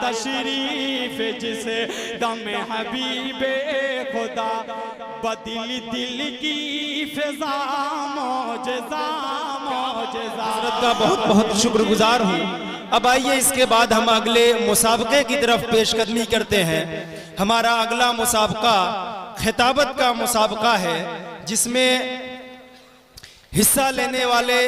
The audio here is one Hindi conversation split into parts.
तशरीफ जिसे दम हबीबे खुदा बदिल दिल की फिजा मौजज़ा मौजज़ा। बहुत बहुत शुक्रगुजार हूँ। अब आइए इसके बाद हम अगले मुसाबके की तरफ पेशकदमी करते हैं। हमारा अगला मुसाबका खिताबत का मुसाबका है, जिसमें हिस्सा लेने वाले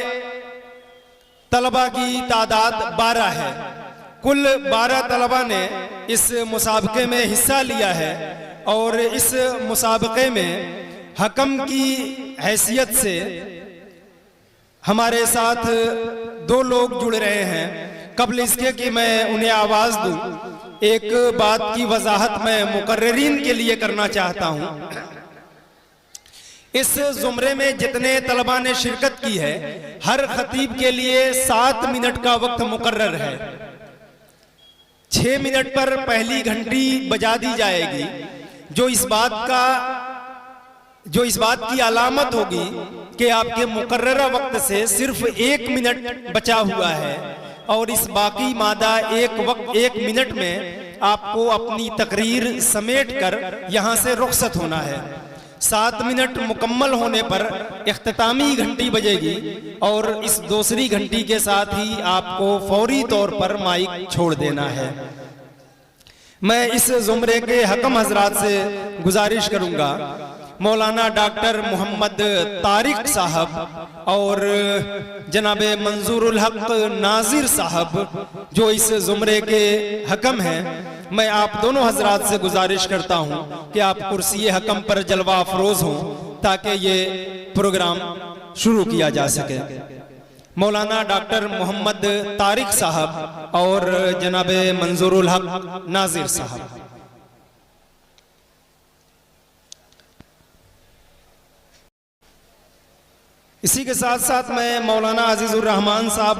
तलबा की तादाद 12 है। कुल 12 तलबा ने इस मुसाबके में हिस्सा लिया है और इस मुसाबके में हकम की हैसियत से हमारे साथ 2 लोग जुड़ रहे हैं। कबल इसके कि मैं उन्हें आवाज़ दूं, एक बात की वजाहत मैं मुकर्रिरीन के लिए करना चाहता हूं। इस जुमरे में जितने तलबा ने शिरकत की है, हर खतीब के लिए 7 मिनट का वक्त मुकर्रर है। 6 मिनट पर पहली घंटी बजा दी जाएगी, जो इस बात की अलामत होगी कि आपके मुकर्ररा वक्त से सिर्फ 1 मिनट बचा हुआ है और इस बाकी मादा 1 मिनट में आपको अपनी तकरीर समेट कर यहाँ से रुखसत होना है। 7 मिनट मुकम्मल होने पर इख्तितामी घंटी बजेगी और इस दूसरी घंटी के साथ ही आपको फौरी तौर पर माइक छोड़ देना है। मैं इस जुमरे के हकम हजरात से गुजारिश करूंगा, मौलाना डॉक्टर मोहम्मद तारिक साहब और जनाब मंजूरुल हक नाजिर साहब, जो इस जुमरे के हकम हैं, मैं आप दोनों हजरात से गुजारिश करता हूं कि आप कुर्सी हकम पर जलवा अफरोज हों ताकि ये प्रोग्राम शुरू किया जा सके। मौलाना डॉक्टर मोहम्मद तारिक साहब और जनाब मंजूरुल हक नाजिर साहब। इसी के साथ साथ मैं मौलाना अजीजुर रहमान साहब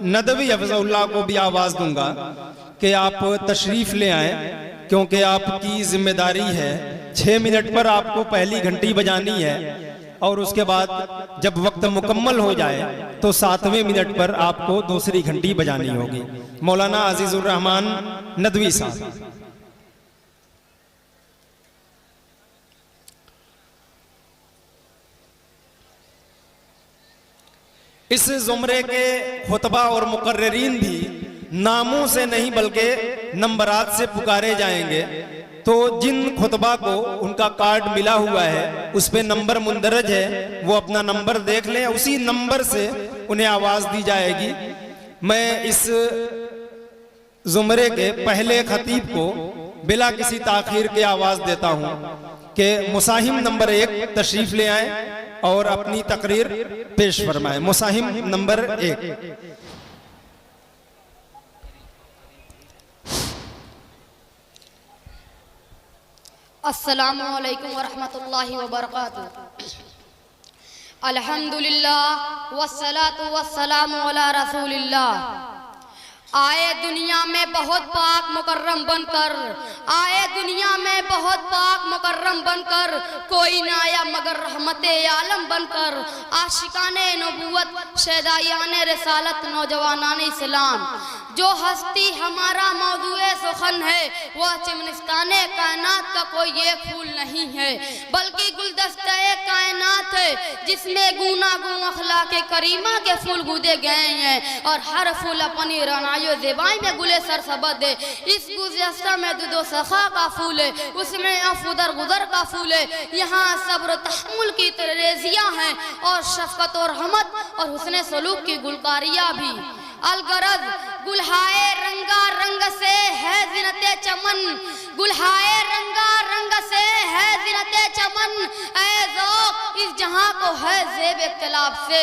नदवी हफ़िज़हुल्लाह को भी आवाज़ दूंगा कि आप तशरीफ़ ले आएँ, क्योंकि आपकी जिम्मेदारी है। 6 मिनट पर आपको पहली घंटी बजानी है और उसके बाद जब वक्त मुकम्मल हो जाए तो 7वें मिनट पर आपको दूसरी घंटी बजानी होगी। मौलाना अजीजुर रहमान नदवी साहब। इस जुमरे के खुतबा और मुकर्रिरीन भी नामों से नहीं बल्कि नंबरात से पुकारे जाएंगे। तो जिन खुतबा को उनका कार्ड मिला हुआ है उस पे नंबर मुंदरज है, वो अपना नंबर देख लें, उसी नंबर से उन्हें आवाज़ दी जाएगी। मैं इस जुमरे के पहले खतीब को बिला किसी ताखीर के आवाज़ देता हूँ कि मुसाहिम नंबर 1 तशरीफ़ ले आए और अपनी तकरीर पेश फरमाए। मुसाहिम नंबर 1। अस्सलामु अलैकुम वरहमतुल्लाहि वबरकातुहू। अल्हम्दुलिल्लाह वस्सलातु वस्सलामु अला रसूलिल्लाह। आए दुनिया में बहुत पाक मुकर्रम बनकर, आए दुनिया में बहुत पाक मुकर्रम बनकर, कोई ना आया मगर रहमते आलम बनकर। आशिकाने नबूवत शहदायाने रिसालत नौजवानाने इस्लाम, जो हस्ती हमारा मौजूए सुखन है वह चिमनिस्ताने कायनात का कोई एक फूल नहीं है बल्कि गुलदस्ते कायनात है, जिसमें गूना गूं अखलाके करीमा के फूल गुदे गए हैं और हर फूल अपनी रनाई ज़ेबाई में गुले सरसबद है। इस गुलदस्ता में दुदो सखा का फूल है, उसमें अफुदर गुदर का फूल है। यहाँ सब्र तहम्मुल की तरेजियाँ हैं और शफ़क़त और रहमत और हुस्न सलूक की गुलकारियाँ भी। अलगरज गुलहाए रंगा रंग से है ज़ीनते चमन, गुलहाए रंगा रंग से है ज़ीनते चमन। ऐ ज़ौक़ इस जहां को है ज़ेब इख्तिलाफ से।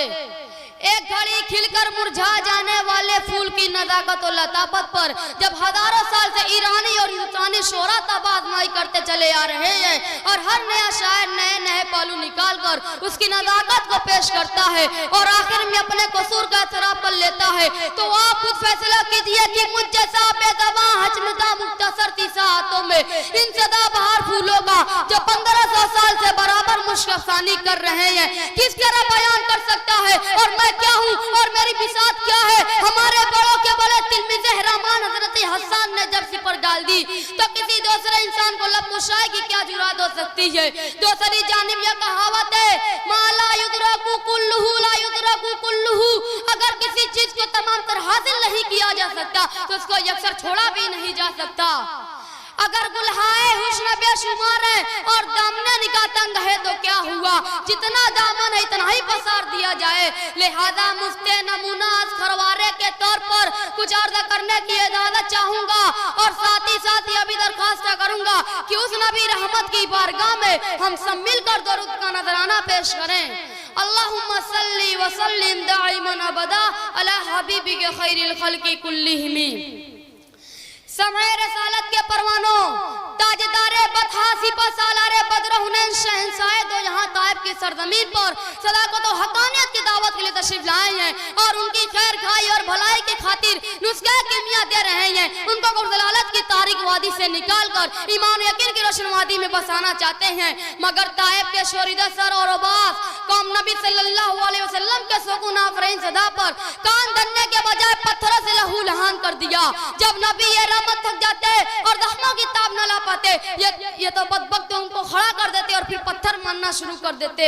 एक घड़ी खिलकर मुरझा जाने वाले फूल की नज़ाकत और लताफत पर जब हजारों साल से ईरानी और हिंदुस्तानी शोरा आजमाई करते चले आ रहे हैं और हर नया शायर नए नए पहलू निकाल कर उसकी नज़ाकत को पेश करता है और आखिर में अपने कसूर का एतराफ़ कर लेता है, तो आप खुद फैसला कीजिए कि मुझ जैसा बेदवा हजमदा मुख्तसर तीसा हाथों में इन सदाबहार फूलों का जो 1500 साल से बराबर मुश्क अफसानी कर रहे हैं किस तरह बयान कर सकता है और मैं क्या हूँ और मेरी बिसात क्या है। हमारे बड़ों के बड़े तिलमिज़े रहमान हजरत हसन ने जब सिपर डाल दी तो किसी दूसरे इंसान को लब कुशाई की क्या जुरात हो सकती है। दूसरी जानिब यह कहावत है, मा ला युदरकु कुल्लुहु ला युदरकु कुल्लुहु, अगर किसी चीज को तमाम तर हासिल नहीं किया जा सकता तो उसको यकसर छोड़ा भी नहीं जा सकता। अगर गुल्हाए हुस्न बेशुमार है और दामने निकाह तंग है तो क्या हुआ, जितना दामन है इतना ही पसार दिया जाए। लिहाजा मुझसे नमूना खरवारे के तौर पर कुछ अर्ज करने की इजाजत चाहूंगा और साथ ही यह भी दरखास्त करूंगा कि उस नबी रहमत की बारगाह में हम सब मिलकर दरूद का नजराना पेश करें। अल्लाहुम्मा सल्ली व सल्लिम दाइमन अबदा अला हबीबिके खैरिल खल्क़ि कुल्लिहिम। समय रसालत के परवानों, ताजदारे बदहासी सालारे बद्र हुनैन शहंशाह दो यहाँ ताइब की सरजमीन पर सदाकत और हकानियत की दावत के लिए तशरीफ लाए हैं और उनकी खैर खाई और भलाई की खातिर नुस्खे कीमिया दे रहे हैं। उनको गुरदलालत की तारीक वादी से निकालकर ईमान यकीन की रोशन वादी में बसाना चाहते हैं, मगर ताइब के शोरीदा सर और अब्बास कौम नबी सल्लल्लाहु अलैहि वसल्लम के सुकून आफरीन सदा पर कान धरने के बजाय पत्थरों से लहू लहान कर दिया। जब नबी ये रहमत थक जाते और जख्मों की ताब न ला पाते, ये तो बदबख्त उनको खड़ा कर देते और फिर पत्थर मारना शुरू कर देते।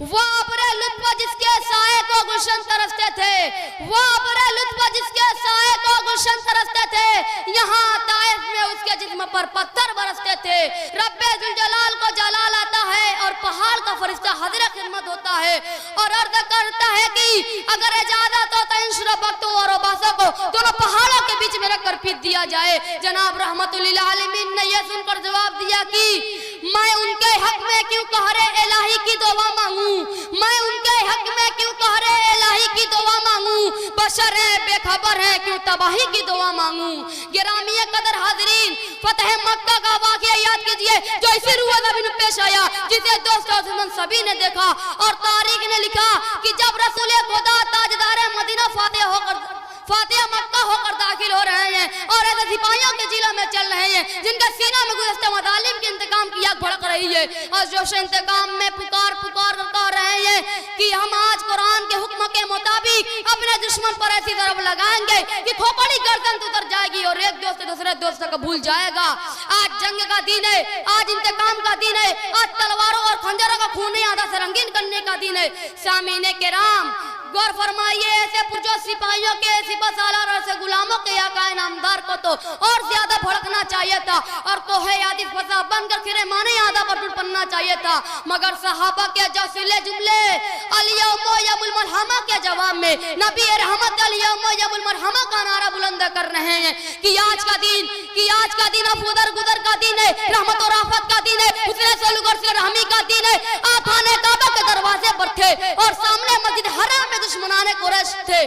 वो अबरे लुत्फ जिसके साए को गुलशन तरसते थे, वो अबरे लुत्फ जिसके साए को गुलशन तरसते थे, यहाँ ताइफ में उसके जिस्म पर पत्थर बरसते थे। रब्बे जुल जलाल को जलाल आता है और पहाड़ का फरिश्ता हाजिर खिदमत होता है और अर्ज करता है कि अगर इजाजत हो तो इन शुरबक्तों और अब्बासों को दोनों पहाड़ों के बीच में रखकर पीट दिया जाए। जनाब रहमतुल्लिल आलमीन ने यह सुनकर जवाब दिया कि मैं उनके हक में क्यों कहरे इलाही की दुआ मांगू, मैं उनके हक में क्यों कहरे इलाही की दुआ मांगू, बशर है बेखबर है क्यों तबाही की दुआ मांगू। गिरामी कदर हाजिरीन, फतह मक्का का वाक़या याद कीजिए जो इसी रुवादा में पेश आया, जिसे दोस्त और दुश्मन सभी ने देखा और तारीख ने लिखा कि जब रसूल खुदा ताजदार मदीना फातिहा मक्का होकर दाखिल हो रहे हैं और ऐसे सिपाहियों के जिला में चल रहे हैं जिनका सीना में गुज़श्ता मज़ालिम के इंतकाम की आग भड़क रही है और जोश इंतकाम में पुकार कह रहे हैं कि हम आज कुरान के हुक्म के मुताबिक अपने दुश्मन पर ऐसी ज़रब लगाएंगे कि खोपड़ी गर्दन उतर जाएगी और एक दोस्त दूसरे दोस्त को भूल जाएगा। आज जंग का दिन है, आज इंतकाम का दिन है, आज तलवारों और खंजरों का खून आधा से रंगीन करने का दिन है। सामीने किराम गौर फरमाइए, ऐसे पुरजोश सिपाहियों के सिपह सालार से गुलामों के आकाए नामदार को तो और ज्यादा भड़कना चाहिए था और कोहे यादी फसा बनकर फिरे माने आधा पर पड़ना चाहिए था, मगर सहाबा के जौसिले जुमले अल-यौम यौमुल मरहमा के जवाब में नबी रहमत अल-यौम यौमुल मरहमा का नारा बुलंद कर रहे हैं कि आज का दिन अफुदर गुदर का दिन है, रहमत और आफत का दिन है, हुस्न सलूक और रहमी का दिन है। आप खाने काबा के दरवाजे पर थे और सामने मस्जिद हराम में दुश्मनाने कुरैश थे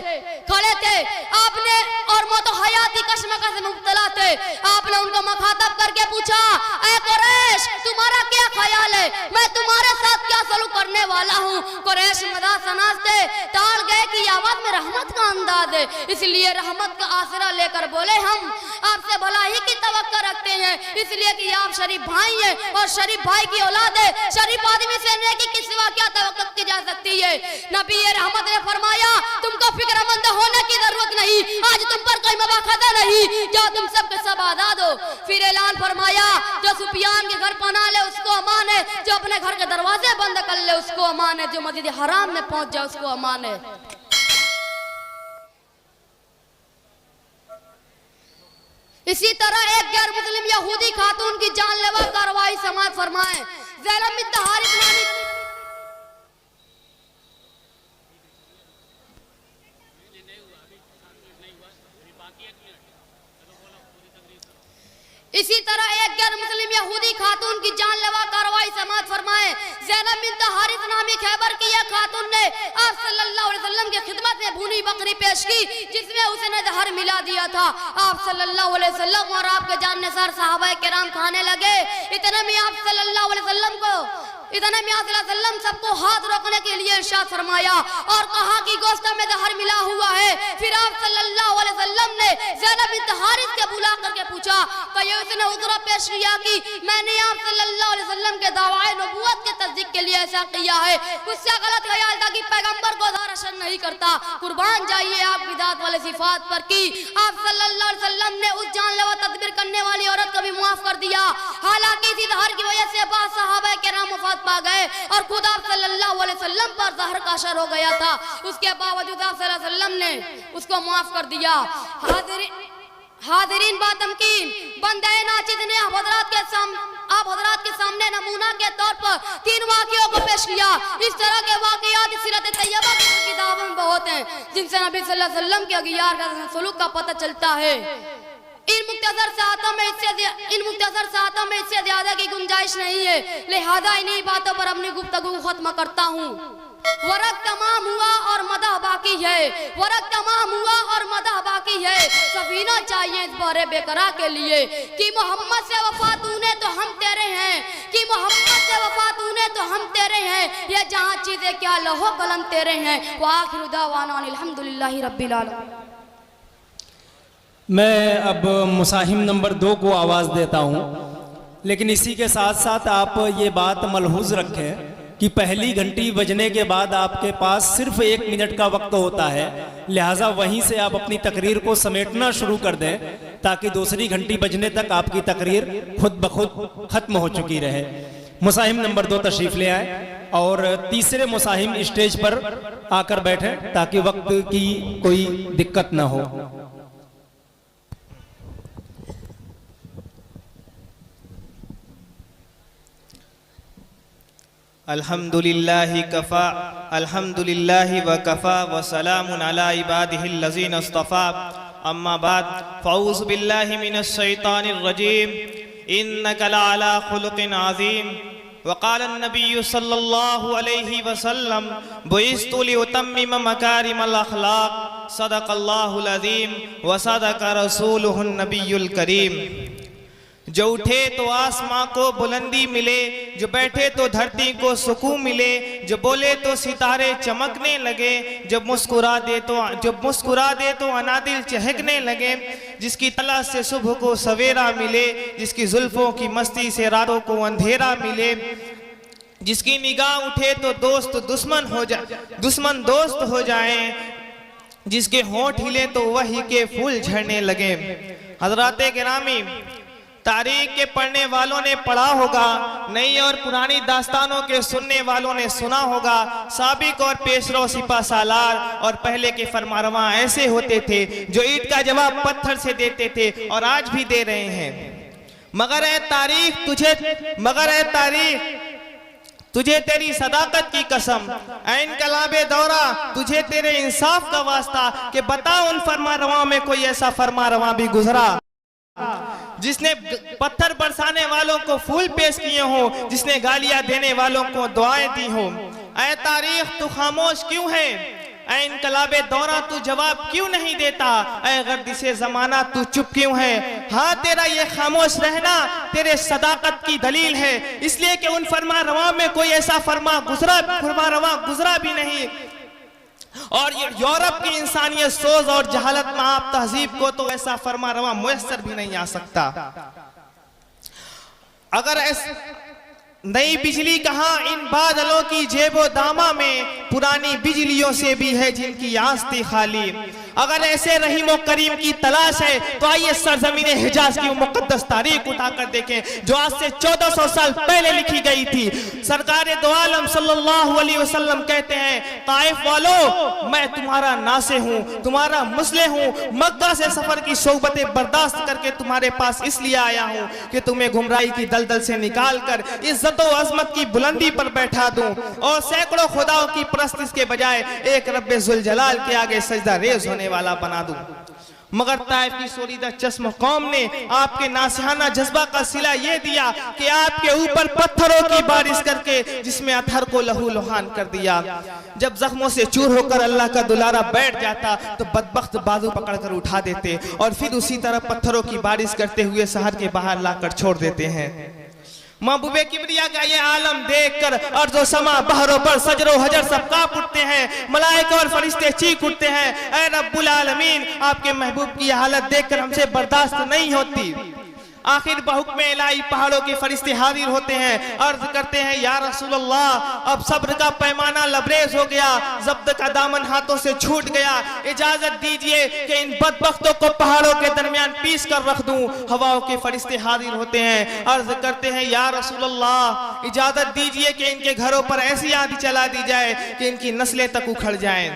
खड़े थे, आपने और मौत हयाती कशमकश में मुब्तला थे। आपने उनको मुखातब करके पूछा, ऐ कुरैश तुम्हारा क्या ख्याल है, मैं तुम्हारे साथ क्या सलूक करने वाला हूँ। कुरैश मजाक सनाजते ताड़ गए कि आवाज में रहमत का अंदाज है, इसलिए रहमत का आसरा लेकर बोले हम आपसे भलाई की तवक्को रखते हैं, इसलिए कि आप शरीफ भाई हैं और शरीफ भाई की औलाद है। शरीफ आदमी से नेकी के सिवा क्या तवक्को की जा सकती है। नबी रहमत ने फरमाया तुमको फिक्रमंद होने की जरूरत नहीं, आज तुम पर कोई मवाखदा नहीं, जो तुम सबके सब आजाद हो। फिर ऐलान फरमाया जो सुफियान के घर पना ले उसको अमान है, जो अपने घर के दरवाजे बंद कर ले उसको अमान है, जो मस्जिद हराम में पहुंच जाए उसको अमान है। इसी तरह एक गैर मुस्लिम यहूदी खातून की जानलेवा कार्रवाई समाज फरमाए। ज़ैनब बिन्त हारिस नामी इसी तरह एक गैर मुस्लिम यहूदी खातून की जानलेवा कार्रवाई समाज फरमाए। ज़ैनब बिन्त हारिस नामी खैबर की यह खातून ने आप सल्लल्लाहु अलैहि वसल्लम की खिदमत में भुनी बकरी पेश की जिसमें उसने जहर मिला दिया था। आप सल्लल्लाहु अलैहि वसल्लम और आपके जाननिसार सहाबा किराम खाने लगे। इतने में आप सल्लल्लाहु अलैहि वसल्लम सबको हाथ रोकने के लिए इरशाद फरमाया और कहा कि गोश्त में जहर मिला हुआ है। फिर आप सल्लल्लाहु अलैहि वसल्लम ने ज़ैनब बिन्त हारिस के बुला करके पूछा तो ये उसने उतरा पेश किया कि मैंने आप सल्लल्लाहु अलैहि वसल्लम के दावाए नबूवत के तस्दीक के लिए ऐसा किया है। उससे गलत ख्याल था कि पैगंबर को दारशन नहीं करता। कुर्बान जाइए आप बिदात वाले सिफात पर कि आप सल्लल्लाहु अलैहि वसल्लम ने उस जानलेवा माफ कर दिया। हालांकि इसी जहर की वजह से बाद सहाबा किराम वफात पा गए और खुदा सल्लल्लाहु अलैहि वसल्लम पर जहर का असर हो गया था, उसके बावजूद आप सल्लल्लाहु अलैहि वसल्लम ने उसको माफ कर दिया। हाज़रीन बातमकीन, बंदे नाचिद ने आप हजरात के सामने नमूना के तौर पर 3 वाक़ियों को पेश किया। इस तरह के वाक़ियात सीरत तैयबा की किताबों में बहुत हैं, जिनसे नबी सल्लल्लाहु अलैहि वसल्लम के अगियार का सलूक का पता चलता है। इन मुख्तसर सातों में इससे ज्यादा की गुंजाइश नहीं है, लिहाजा इन्हीं बातों पर अपनी गुफ्तगू खत्म करता हूँ। वरक तमाम हुआ और मदा बाकी है, सफीना चाहिए इस बारे बेकरार के लिए कि मोहम्मद से वफा तूने तो हम तेरे हैं, ये जहाँ चीजें क्या लहो कलम तेरे हैं। व आखिरु दावाना अल्हम्दुलिल्लाहि रब्बिल आलमीन। मैं अब मुसाहिम नंबर 2 को आवाज़ देता हूँ, लेकिन इसी के साथ साथ आप ये बात मलहूज रखें कि पहली घंटी बजने के बाद आपके पास सिर्फ 1 मिनट का वक्त होता है, लिहाजा वहीं से आप अपनी तकरीर को समेटना शुरू कर दें ताकि दूसरी घंटी बजने तक आपकी तकरीर खुद ब खुद ख़त्म हो चुकी रहे। मुसाहिम नंबर 2 तशरीफ़ ले आए और तीसरे मुसाहिम स्टेज पर आकर बैठें ताकि वक्त की कोई दिक्कत न हो। अल्हम्दुलिल्लाहि कफ़ा अल्हम्दुलिल्लाहि व कफ़ा व सलामुन अला इबादिहिल लज़ीना इस्तफ़ा अम्मा बाद फ़अऊज़ु बिल्लाहि मिनश शैतानिर रजीम इन्नका लअला खुलुक़िन अज़ीम व क़ाल अन्नबिय्यु सल्लल्लाहु अलैहि वसल्लम बुइस्तु लिउतम्मिम मकारिमल अख़लाक़ सदक़ल्लाहुल अज़ीम व सदक़ रसूलुहुन नबियुल करीम। जो उठे तो आसमां को बुलंदी मिले, जो बैठे तो धरती को सुकून मिले, जो बोले तो सितारे चमकने लगे, जब मुस्कुरा दे तो अनादिल चहकने लगे, जिसकी तलाश से सुबह को सवेरा मिले, जिसकी जुल्फों की मस्ती से रातों को अंधेरा मिले, जिसकी निगाह उठे तो दुश्मन दोस्त हो जाएं, जिसके होंठ हिले तो वही के फूल झड़ने लगे। हज़राते गिरामी, तारीख के पढ़ने वालों ने पढ़ा होगा, नई और पुरानी दास्तानों के सुनने वालों ने सुना होगा। साबिक और पेशरो सिपा सालार और पहले के फरमारवा ऐसे होते थे जो ईंट का जवाब पत्थर से देते थे और आज भी दे रहे हैं। मगर ए तारीख तुझे तेरी सदाकत की कसम, ऐन कलाबे दौरा तुझे तेरे इंसाफ का वास्ता कि बता उन फरमारवाओं में कोई ऐसा फरमारवा भी गुजरा जिसने पत्थर बरसाने वालों को फूल पेश किए हो, जिसने गालियां देने वालों को दुआएं दी हो। ऐ तारीख तू खामोश क्यों है, ऐ इनकलाबे दौरा तू जवाब क्यों नहीं देता, ऐ गर्दिशे जमाना तू चुप क्यों है। हाँ, तेरा ये खामोश रहना तेरे सदाकत की दलील है, इसलिए कि उन फरमा रवा में कोई ऐसा फरमा रवा गुजरा भी नहीं। और यूरोप की इंसानियत सोच और जहालत में आप तहजीब को तो ऐसा फरमा रवा मुयस्सर भी नहीं आ सकता। अगर नई बिजली कहाँ इन बादलों की जेबो दामा में, पुरानी बिजलियों से भी है जिनकी आस्ती खाली। अगर ऐसे रहीम और करीम की तलाश है तो आइए सरजमीन हिजाज की मुकद्दस तारीख उठाकर देखें जो आज से 1400 साल पहले लिखी गई थी। सरकार दो आलम सल्लल्लाहु अलैहि वसल्लम कहते हैं, ताइफ वालों मैं तुम्हारा नासे हूँ, तुम्हारा मुस्लिह हूँ, मक्का से सफर की सोबतें बर्दाश्त करके तुम्हारे पास इसलिए आया हूँ कि तुम्हें गुमराही की दलदल से निकाल कर इज्जत और अजमत की बुलंदी पर बैठा दूं और सैकड़ों खुदाओं की परस्तिश के बजाय एक रब्बे जुल जलाल के आगे सजदा रेज होने वाला बना दूं। मगर ताइफ की सोरीदा चश्म कौम ने आपके नासिहाना जज्बा का सिला ये दिया कि आपके ऊपर पत्थरों की बारिश करके जिसमें अथर को लहू लुहान कर दिया। जब जख्मों से चूर होकर अल्लाह का दुलारा बैठ जाता तो बदबख्त बाजू पकड़कर उठा देते और फिर उसी तरह पत्थरों की बारिश करते हुए शहर के बाहर लाकर छोड़ देते हैं। महबूबे किबरिया का ये आलम देखकर अर्ज़ो समा बहरों पर सजरो हजर सब कांप उठते हैं, मलाइका और फरिश्ते चीख उठते हैं, ऐ रब्बुल आलमीन आपके महबूब की हालत देखकर हमसे बर्दाश्त नहीं होती। आखिर बहुक्म इलाही पहाड़ों के फरिश्ते हाजिर होते हैं, अर्ज करते हैं या रसूल अल्लाह, अब सब्र का पैमाना लबरेज हो गया, ज़ब्त का दामन हाथों से छूट गया, इजाजत दीजिए कि इन बदबख्तों को पहाड़ों के दरमियान पीस कर रख दूं। हवाओं के फरिश्ते हाजिर होते हैं, अर्ज करते हैं या रसूल अल्लाह, इजाजत दीजिए कि इनके घरों पर ऐसी आंधी चला दी जाए कि इनकी नस्लें तक उखड़ जाएं।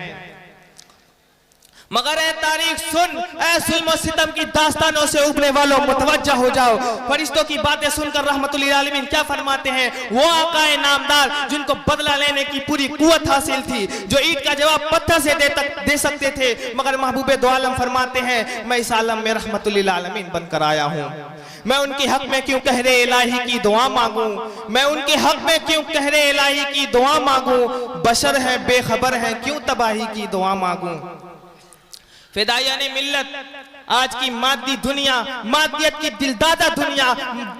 मगर ए तारीख सुन, ए जुल्म सितम की दास्तानों से उबने वालों मुतवज्जा हो जाओ। फरिश्तों की बातें सुनकर रहमतुल लिल आलमीन क्या फरमाते हैं, वो आकाए नामदार जिनको बदला लेने की पूरी कुव्वत हासिल थी, जो ईंट का जवाब पत्थर से दे सकते थे, मगर महबूबे दो आलम फरमाते हैं मैं इस आलम में रहमतुल लिल आलमीन बनकर आया हूँ। मैं उनके हक में क्यों कहरे इलाही की दुआ मांगू, मैं उनके हक में क्यों कहरे इलाही की दुआ मांगू, बशर है बेखबर है क्यों तबाही की दुआ मांगू। फिदायाने मिल्लत, आज की मादी दुनिया, मादियत की दिलदादा दुनिया,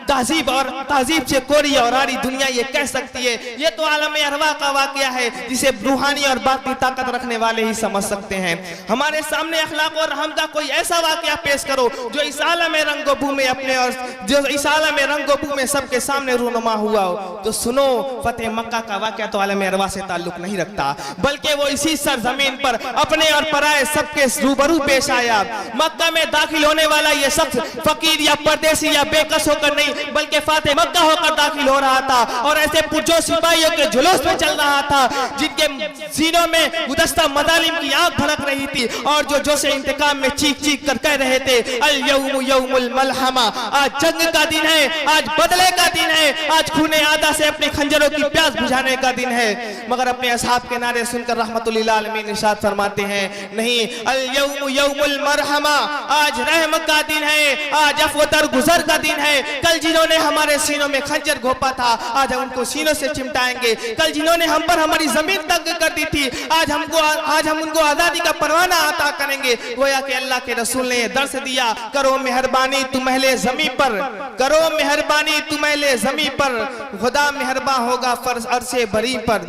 तहजीब और तहजीब से कोरी और आरी दुनिया ये कह सकती है, ये तो आलम अरवा का वाकया है जिसे रूहानी और बातनी ताकत रखने वाले ही समझ सकते हैं। हमारे सामने अखलाक और रहम का कोई ऐसा वाकया पेश करो जो इस आलम रंगोबू में अपने और जो इस आलम रंगोबू में सबके सामने रूनुमा हुआ हो, तो सुनो फतेह मक्का का वाकया तो आलम अरवा से ताल्लुक नहीं रखता, बल्कि वो इसी सरजमीन पर अपने और पराए सबके रूबरू पेश आया। मक्का में दाखिल होने वाला ये शख्स फकीर या परदेसी या बेकस होकर नहीं, बल्कि फातिह मक्का होकर दाखिल हो रहा था और ऐसे पुरजोश सिपाहियों के जुलूस में चल रहा था जिनके सीनों में गुज़श्ता मज़ालिम की आग भड़क रही थी और जो जोशे इंतकाम में चीख चीख कर कह रहे थे अल यौम यौमुल मलहमा, आज जंग का दिन है, आज बदले का दिन है, आज खूने आदा से अपने खंजरों की प्यास बुझाने का दिन है। मगर अपने असहाब के नारे सुनकर रहमतुल लिल आलमीन इरशाद फरमाते हैं नहीं, अल यौम यौमुल मरहमा, आज रहम का दिन है, आज अफ़्व दरगुज़र का दिन है। कल जिन्होंने हमारे सीनों में खंजर घोंपा था आज हम उनको सीनों से चिमटाएंगे, कल जिन्होंने हम पर हमारी जमीन तंग कर दी थी आज हम उनको आजादी का परवाना अता करेंगे। गोया कि अल्लाह के रसूल ने दर्श दिया, करो मेहरबानी तुम अहले ज़मी पर, करो मेहरबानी तुम अहले ज़मी पर, खुदा मेहरबा होगा फर्ज अरसे बरी पर।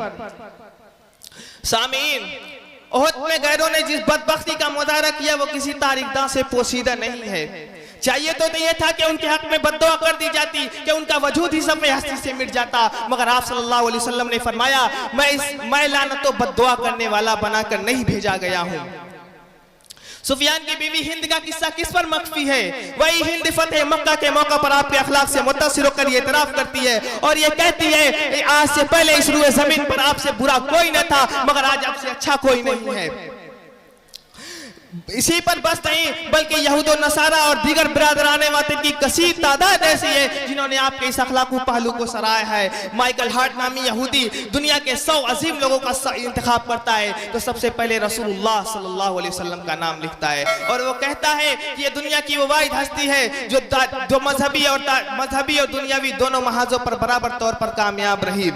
सामीन, ओहद में गैरों ने जिस बदबख्ती का मुजाहरा किया वो किसी तारीखदां से पोशीदा नहीं है। चाहिए तो ये था कि उनके हक में बद्दुआ कर दी जाती, कि उनका वजूद ही सफ़े हस्ती से मिट जाता, मगर आप सल्लल्लाहु अलैहि वसल्लम ने फरमाया मैं लानत बद्दुआ करने वाला बनाकर नहीं भेजा गया हूँ। सुफियान की बीवी हिंद का किस्सा किस पर मख्फी है? वही हिंद फतेह मक्का के मौका पर आपके अखलाक से मुतासिर होकर ये इतराफ करती है और ये कहती है आज से पहले इस रुए जमीन पर आपसे बुरा कोई न था, मगर आज आपसे अच्छा कोई नहीं है। इसी पर बस नहीं बल्कि यहूद और नसारा और दीगर बिरादराने वाते की कसीर तादाद ऐसी है जिन्होंने आपके इस अखलाकू पहलू को सराहा है। माइकल हार्ट नामी यहूदी दुनिया के 100 अजीम लोगों का इंतखाब करता है तो सबसे पहले रसूलुल्लाह सल्लल्लाहु अलैहि वसल्लम का नाम लिखता है और वो कहता है कि ये दुनिया की वो वाहिद हस्ती है जो मजहबी और दुनियावी दोनों महाजों पर बराबर तौर पर कामयाब रही।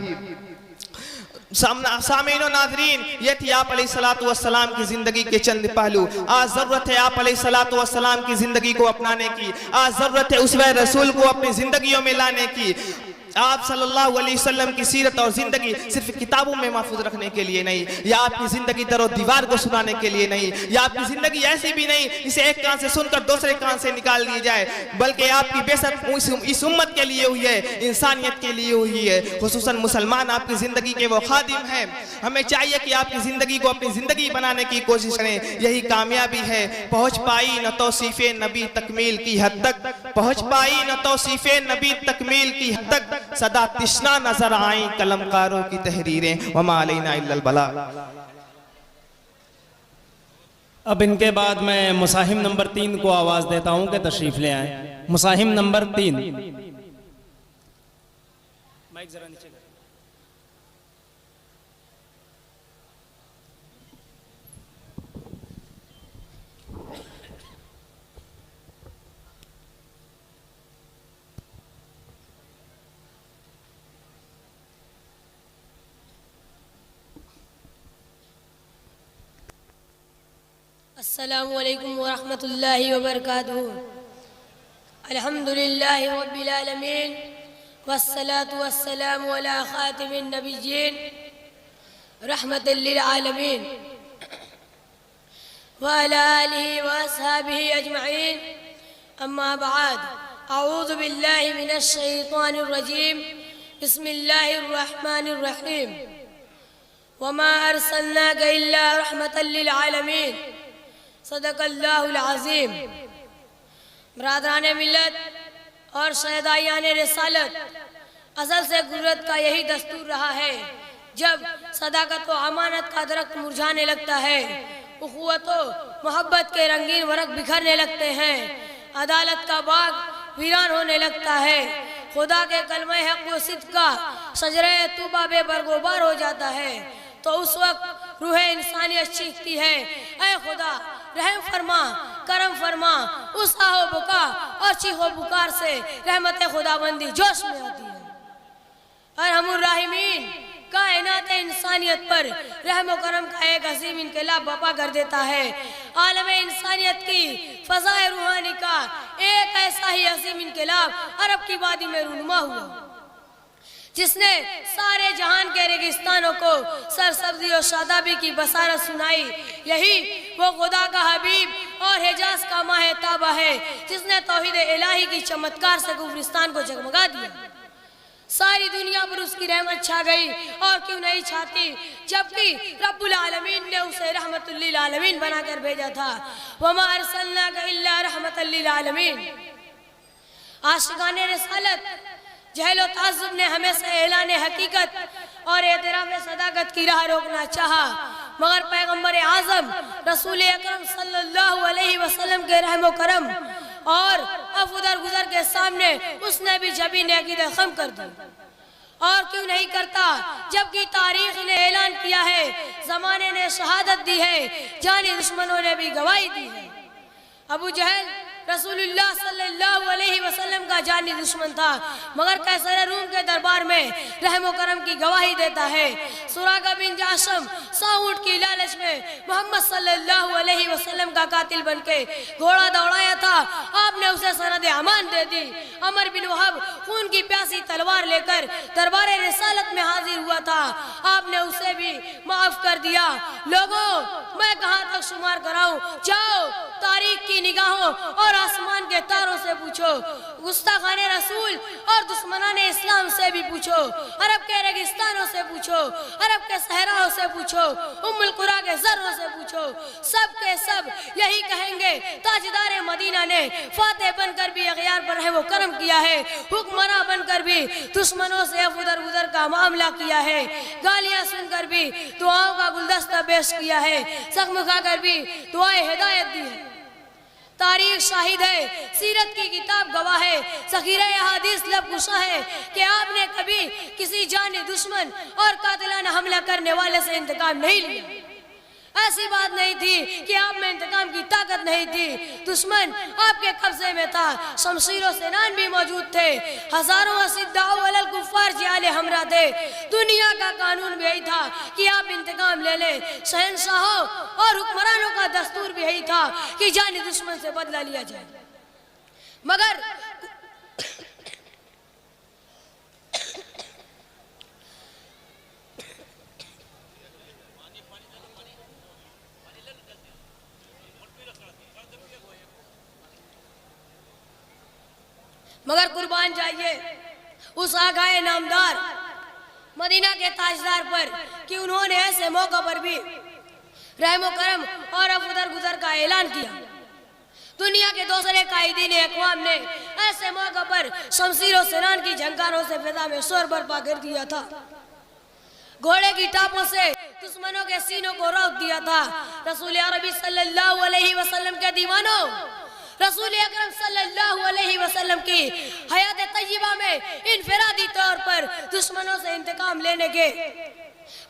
सामीन और नाज़रीन, ये थी आप अलैहिस्सलातु वस्सलाम की जिंदगी के चंद पहलू। आज जरूरत है आप अलैहिस्सलातु वस्सलाम की जिंदगी को अपनाने की, आज जरूरत है उसवे रसूल को अपनी जिंदगियों में लाने की। आप सल्लल्लाहु अलैहि वसल्लम की सीरत और जिंदगी सिर्फ किताबों में महफूज रखने के लिए नहीं, या आपकी जिंदगी दरो दीवार को सुनाने के लिए नहीं, या आपकी जिंदगी ऐसी भी नहीं इसे एक कान से सुनकर दूसरे कान से निकाल दी जाए, बल्कि आपकी बेशक इस उम्मत के लिए हुई है, इंसानियत के लिए हुई है। खुसूसन मुसलमान आपकी जिंदगी के वो खादिम हैं। हमें चाहिए कि आपकी जिंदगी को अपनी जिंदगी बनाने की कोशिश करें, यही कामयाबी है। पहुंच पाई न तौसीफ़े नबी तकमील की हद तक, पहुंच पाई न तौसीफ़े नबी तकमील की हद तक, सदा तिश्ना नजर आई कलमकारों की तहरीरें, वमा अलैना इल्लल बला। अब इनके बाद मैं मुसाहिम नंबर 3 को आवाज देता हूं कि तशरीफ ले आए। मुसाहिम नंबर 3। माइक जरा नीचे। अस्सलामु अलैकुम वरहमतुल्लाहि वबरकातुहू। अल्हम्दुलिल्लाहि रब्बिल आलमीन वस्सलातु वस्सलामु अला खातिमिन नबिय्यीन रहमतल लिल आलमीन व अला आलिहि व अस्हाबिहि अजमईन। अम्मा बाद, अऊज़ु बिल्लाहि मिनश शैतानिर रजीम बिस्मिल्लाहिर रहमानिर रहीम वमा अरसलनाका इल्ला रहमतल लिल आलमीन सदक़ल्लाहुल अज़ीम। बरादरान मिल्लत और शहदायान रिसालत, अज़ल से गुर्रत का यही दस्तूर रहा है। जब सदाकत व अमानत का दरख्त मुरझाने लगता है, उख़ुवत व मोहब्बत के रंगीन वर्क बिखरने लगते हैं, अदालत का बाग वीरान होने लगता है, खुदा के कलमे हक़ व सिद्क़ का शजरे तूबा बेबरगोबार हो जाता है, तो उस वक्त रूह इंसानियत चीखती है, ऐ खुदा रहम फरमा, करम फरमा। उस आहो बुका और चीखो पुकार से रहमत खुदाबंदी जोश में आती है। अरहमुर राहिमीन कायनात इंसानियत पर रहम व करम का एक अजीम इनकलाब बपा कर देता है। आलम इंसानियत की फ़ज़ाए रूहानी का एक ऐसा ही अजीम इनकलाब अरब की वादी में रूनुमा हुआ, जिसने सारे जहान के रेगिस्तानों को सरसब्जी और शादाबी की बसारत सुनाई। यही वो खुदा का हबीब और हिजाज का माह ताबा है, जिसने तौहीद इलाही की चमत्कार से कुफरिस्तान को जगमगा दिया। सारी दुनिया पर उसकी रहमत छा गई, और क्यों नहीं छाती, जबकि रब्बुल आलमीन ने उसे रहमतुल लिल आलमीन बनाकर भेजा था। वमा अरसलनाका इल्ला रहमतल लिल आलमीन। आशिकाने रिसालत जहलो ताजुब ने हमें से ऐलान हकीकत और एतराफ़ सदाकत की राह रोकना चाहा, मगर पैगम्बर आज़म रसूल अकरम सल्लल्लाहु अलैहि वसल्लम के रहम करम और अफुदर गुजर के सामने उसने भी जबी नेकीद खम कर दी। और क्यों नहीं करता, जबकि तारीख ने ऐलान किया है, जमाने ने शहादत दी है, जानी दुश्मनों ने भी गवाही दी है। अबू जहल रसूलुल्लाह सल्लल्लाहु अलैहि वसल्लम का जानी दुश्मन था, मगर कैसर रूम के दरबार में रहम करम की गवाही देता है। सुराका बिन जाशम साऊंट की लालच में मोहम्मद सल्लल्लाहु अलैहि वसल्लम का कातिल बनके घोड़ा दौड़ाया था, आपने उसे सनद अमान दे दी। अमर बिन वहब खून की प्यासी तलवार लेकर दरबार रिसालत में हाजिर हुआ था, आपने उसे भी माफ कर दिया। लोगों, मैं कहाँ तक शुमार कराऊं, जाओ तारीख की निगाहों और आसमान के तारों से पूछो, गुस्ताखाने रसूल और दुश्मनाने इस्लाम से भी पूछो, अरब के रेगिस्तानों से पूछो, अरब के सहराओं से पूछो, उम्मुल कुरा के जर्रों से पूछो, सब के सब यही कहेंगे, ताजदार मदीना ने फातेह बनकर भी अगयार पर रहम करम किया है, हुक्मरां बनकर भी दुश्मनों से अफुदर गुजर का मामला किया है, गालियां सुनकर भी दुआओं का गुलदस्ता पेश किया है, जख्म खाकर भी दुआएं हिदायत दी है। तारीख शाहिद है, सीरत की किताब गवाह है, ज़ख़ीरा अहादीस लब गुशा है कि आपने कभी किसी जानी दुश्मन और कातिलाना हमला करने वाले से इंतकाम नहीं लिया। ऐसी बात नहीं थी कि आप में इंतकाम की ताकत नहीं थी, दुश्मन आपके कब्जे में था, शमशीर और सेनान भी मौजूद थे, हजारों असिद्दाओ अलल कुफ़ार जियाले हमरा थे। दुनिया का कानून भी यही था कि आप इंतकाम ले लें, शहंशाहों और हुक्मरानों का दस्तूर भी यही था कि जानी दुश्मन से बदला लिया जाए। मगर कुर्बान जाइए उस आगाए नामदार मदीना के ताजदार पर कि उन्होंने ऐसे मौका पर भी रहम करम और अफुदर गुजर का ऐलान किया। दुनिया के दूसरे कायदीन अक़वाम ने ऐसे मौका पर शमशीर और सेनान की झंकारों से फिजा में शोर बर्पा कर दिया था, घोड़े की टापों से दुश्मनों के सीनों को रोक दिया था। रसूल अरबी सल्लल्लाहु अलैहि वसल्लम के दीवानों, रसूल अकरम सल्लल्लाहु अलैहि वसल्लम की हयात तय्यबा में इनफरादी तौर पर दुश्मनों से इंतकाम लेने के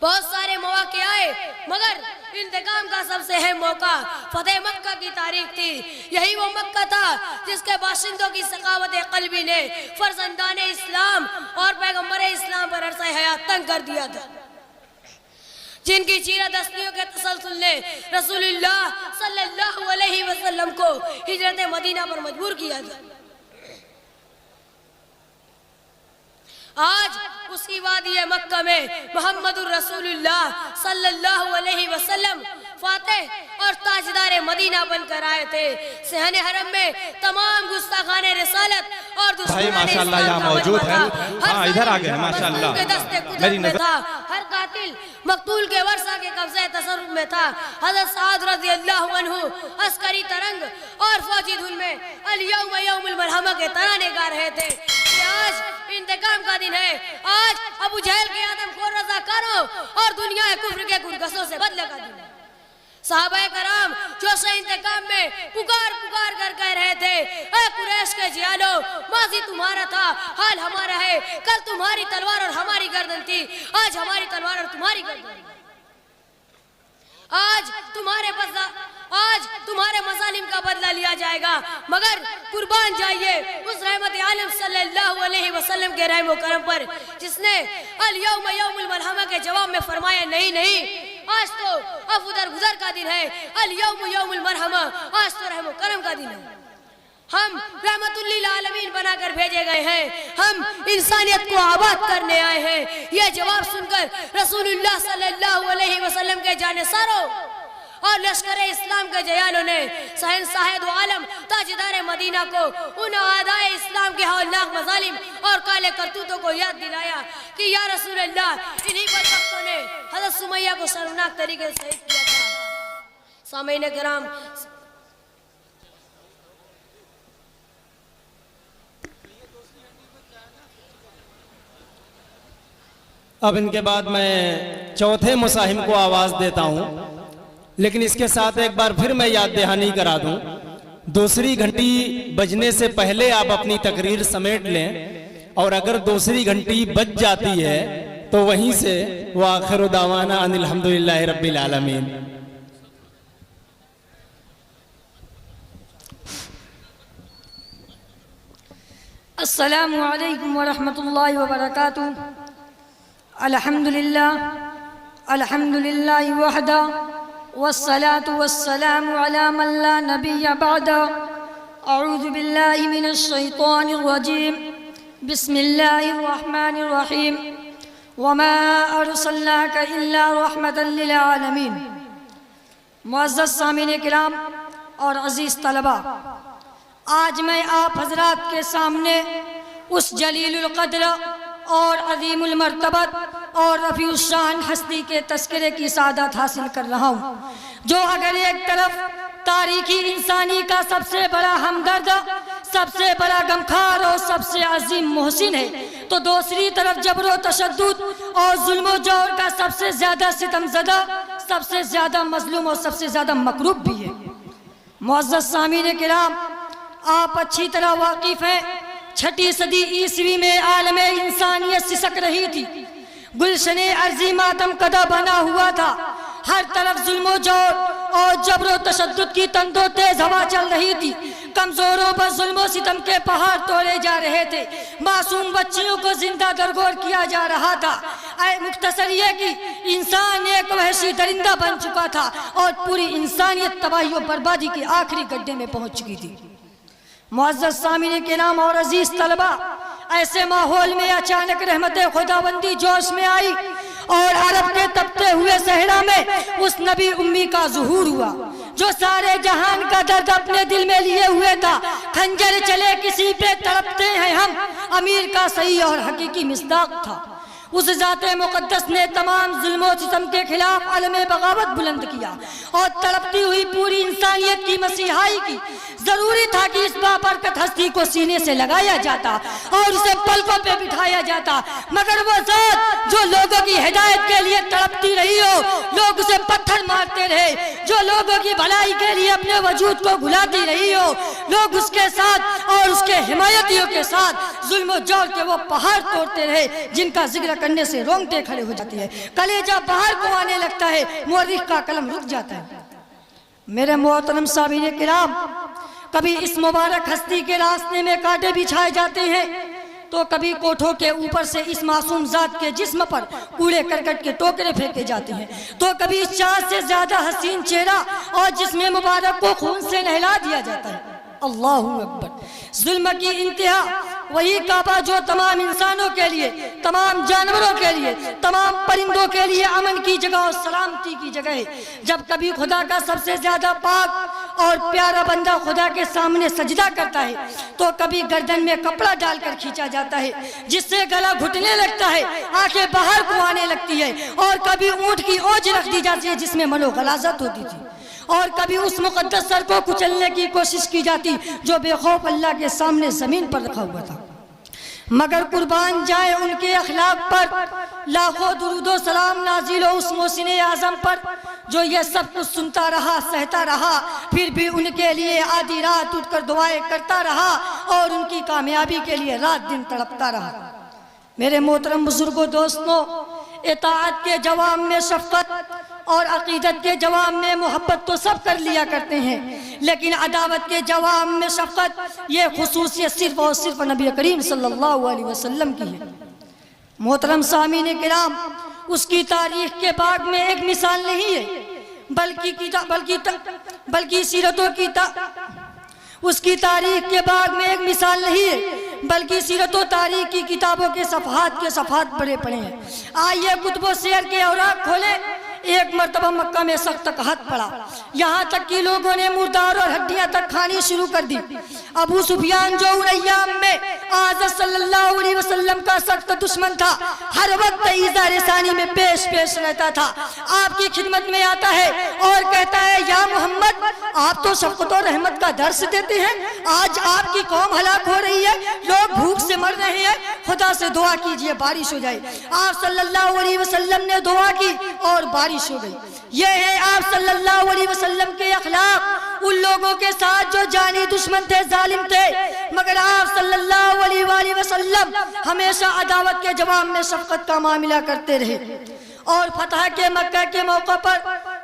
बहुत सारे मौके आए, मगर इंतकाम का सबसे अहम मौका फतेह मक्का की तारीख थी। यही वो मक्का था जिसके बाशिंदों की सखावत क़ल्बी ने फर्जंदाने इस्लाम और पैगम्बर इस्लाम पर अरसा हयात तंग कर दिया था, जिनकी चीरा दस्तियों के तसलसल ने रसूलुल्लाह सल्लल्लाहु अलैहि वसल्लम को हिजरत मदीना पर मजबूर किया था। आज उसी वादी मक्का में मोहम्मदुर रसूलुल्लाह सल्लल्लाहु अलैहि वसल्लम फातेह और ताजदार मदीना बनकर आए थे। सहने हरम में तमाम गुस्ताखाने रिसालत और भाई माशाल्लाह यहाँ मौजूद है। हाँ, इधर आ गए माशाल्लाह। मेरी नजर था हर कातिल मकतूल के वर्षा के कब्जे तसर्रुफ में था। हज़रत साद रज़ी अल्लाहु अन्हु अस्करी तरंग और फौजी धुन में अल-यौम यौमुल मरहमा के तराने गा रहे थे कि आज इंतकाम का दिन है, आज अबू जहल के आदमखोर रज़ाकारों और दुनिया के कुफ्र के गुरगसों से बदले का दिन है। सहाबाए कराम जोश इंतकाम में पुकार पुकार कर कह रहे थे, ऐ कुरैश के जियालो, माजी तुम्हारा था, हाल हमारा है। कल तुम्हारी तलवार और हमारी गर्दन थी, आज हमारी तलवार और तुम्हारी गर्दन। आज तुम्हारे मजालिम का बदला लिया जाएगा, मगर कुर्बान जाइए उस रहमत आलम सल्लल्लाहु अलैहि वसल्लम के रहम व करम पर, जिसने अल यौम यौमुल मरहमा के जवाब में फरमाया, नहीं नहीं, आज तो अब उधर गुजर का दिन है, अल यौम यौमुल मरहमा, आज तो रहम व करम का दिन है। हम रहमतुल लिल आलमीन बनाकर भेजे गए हैं, हम इंसानियत को आबाद करने आए हैं। यह जवाब सुनकर रसूलुल्लाह सल्लल्लाहु अलैहि वसल्लम के जानिसारों और लश्कर इस्लाम के जयालों ने शहंशाह दो आलम ताजदार मदीना को उन आदाए इस्लाम के हौलनाक मजालिम और काले करतूतों को याद दिलाया कि या रसूल अल्लाह, इन्हीं बदबख्तों ने हज़रत सुमैया को शर्मनाक तरीके से शहीद किया था। सामीन किराम, अब इनके बाद मैं चौथे मुसाहिम को आवाज़ देता हूँ, लेकिन इसके साथ एक बार फिर मैं याद दहानी करा दूं, दूसरी घंटी बजने से पहले आप अपनी तकरीर समेट लें, और अगर दूसरी घंटी बज जाती है तो वहीं से व आखिर दावाना अनिल हम्दुलिल्लाहि रब्बिल आलमीन। अस्सलामु अलैकुम व रहमतुल्लाहि व बरकातुहू। अल्हम्दुलिल्लाह अल्हम्दुलिल्लाहि वहदा वस्सलातु वस्सलामु अला मन ला नबिय्य बअदा। अऊज़ु बिल्लाहि मिनश शैतानिर रजीम। बिस्मिल्लाहिर रहमानिर रहीम। वमा अरसलनाका इल्ला रहमतल लिल आलमीन। मुअज़्ज़ज़ सामीन किराम और अज़ीज़ तलबा, आज मैं आप हजरात के सामने उस जलीलुल क़द्र और अज़ीमुल मर्तबत और रफ़ीउल शान हस्ती के तस्करे की सादत हासिल कर रहा हूँ, जो अगर एक तरफ तारीखी इंसानी का सबसे बड़ा हमदर्द, सबसे बड़ा गमखार और सबसे अजीम मोहसिन है, तो दूसरी तरफ जबरो तशद्दुद और जुल्म जौर का सबसे ज्यादा सितमज़दा, सबसे ज्यादा मजलूम और सबसे ज्यादा मकरूब भी है। मुअज़्ज़ज़ सामीन किराम, आप अच्छी तरह वाकिफ हैं, 6ठी सदी ईस्वी में आलमे इंसानियत सिसक रही थी, गुलशने अर्जी मातम कदा बना हुआ था, हर तरफ जुल्म जौर और जबरो तशद्दुद की तंदो तेज हवा चल रही थी, कमजोरों पर जुल्म सितम के पहाड़ तोड़े जा रहे थे, मासूम बच्चियों को जिंदा दरगोर किया जा रहा था। मुख्तसर ये कि इंसान एक वहशी दरिंदा बन चुका था और पूरी इंसानियत तबाही और बर्बादी के आखिरी गड्ढे में पहुंच चुकी थी। मुअज़्ज़ज़ सामीन के नाम और अजीज तलबा, ऐसे माहौल में अचानक रहमत खुदाबंदी जोश में आई और अरब के तपते हुए सहरा में उस नबी उम्मी का ज़ुहूर हुआ, जो सारे जहान का दर्द अपने दिल में लिए हुए था। खंजर चले किसी पे तड़पते हैं हम, अमीर का सही और हकीकी मिस्दाक था। उस ज़ाते मुक़द्दस ने तमाम जुल्म और सितम के खिलाफ अलमे बगावत बुलंद किया और तड़पती हुई पूरी इंसानियत की मसीहाई की। जरूरी था कि इस बाबरकत हस्ती को सीने से लगाया जाता और उसे पलकों पे बिठाया जाता, मगर वो ज़ात जो लोगों की हिदायत के लिए तड़पती रही हो, लोग उसे पत्थर मारते रहे, जो लोगों की भलाई के लिए अपने वजूद को घुलाती रही हो, लोग उसके साथ और उसके हिमायतियों के साथ जुल्म जौर के वो पहाड़ तोड़ते रहे, जिनका जिक्र करने से रोंगटे खड़े हो जाती है, कलेजा बाहर को आने लगता है, मुअर्रिख का कलम रुक जाता है। मेरे मोहतरम सामीने किराम, कभी इस मुबारक हस्ती के रास्ते में कांटे बिछाए जाते हैं, तो कभी कोठों के ऊपर से इस मासूम जात के जिस्म पर कूड़े करकट के टोकरे फेंके जाते हैं, तो कभी इस 4 से ज्यादा हसीन चेहरा और जिस्म मुबारक को खून से नहला दिया जाता है। अल्लाहू अकबर। जुल्म की इंतहा वही काबा जो तमाम इंसानों के लिए, तमाम जानवरों के लिए, तमाम परिंदों के लिए अमन की जगह और सलामती की जगह है। जब कभी खुदा का सबसे ज्यादा पाक और प्यारा बंदा खुदा के सामने सजदा करता है तो कभी गर्दन में कपड़ा डालकर खींचा जाता है जिससे गला घुटने लगता है, आंखें बाहर को आने लगती है, और कभी ऊंट की ओज रख दी जाती है जिसमें मनोगलाजत होती थी, और कभी उस मुकद्दस सर को कुचलने की कोशिश की जाती जो बेखौफ अल्लाह के सामने जमीन पर रखा हुआ था। मगर कुर्बान जाए उनके अखलाक पर लाखों दुरूदो सलाम नाजिल हो उस मोहसिन आजम पर जो ये सब कुछ सुनता रहा, सहता रहा, फिर भी उनके लिए आधी रात उठकर दुआएं करता रहा और उनकी कामयाबी के लिए रात दिन तड़पता रहा। मेरे मोहतरम बुजुर्गों, दोस्तों, इताअत के जवाब में शफकत और अकीदत के जवाब में मोहब्बत तो सब कर लिया करते हैं, लेकिन अदावत के जवाब में शफकत ये खुसूसियत सिर्फ और सिर्फ नबी करीम सल्लल्लाहु अलैहि वसल्लम की है। मोहतरम सामीन किराम, उसकी तारीख के बाग में एक मिसाल नहीं है, बल्कि सीरतों की उसकी तारीख के बाग में एक मिसाल नहीं है, बल्कि सीरत तारीख की किताबों के सफ़हात बड़े पड़े हैं। आइए कुतुब शेर के औराक खोले। एक मरतबा मक्का में सख्त कहत पड़ा, यहाँ तक कि लोगों ने मुर्दार और हड्डियां तक खानी शुरू कर दी। अबू सुफियान जो उन अय्याम में आज़त सल्लल्लाहु अलैहि वसल्लम का सख्त दुश्मन था, हर वक्त ईज़ा रिसानी में पेश रहता था, आपकी खिदमत में आता है और कहता है, या मोहम्मद, आप तो शफ़क़त और रहमत का दर्स देते हैं, आज आपकी कौम हलाक हो रही है, लोग भूख से मर रहे हैं, खुदा से दुआ कीजिए बारिश हो जाए। आप सल्लल्लाहु अलैहि वसल्लम ने दुआ की और बारिश हो गई। ये है आप सल्लल्लाहु अलैहि वसल्लम के अखलाक उन लोगों के साथ जो जानी दुश्मन थे, जालिम थे, मगर आप सल्लल्लाहु अलैहि वसल्लम हमेशा अदावत के जवाब में शफकत का मामला करते रहे। और फतह के मक्का के मौका पर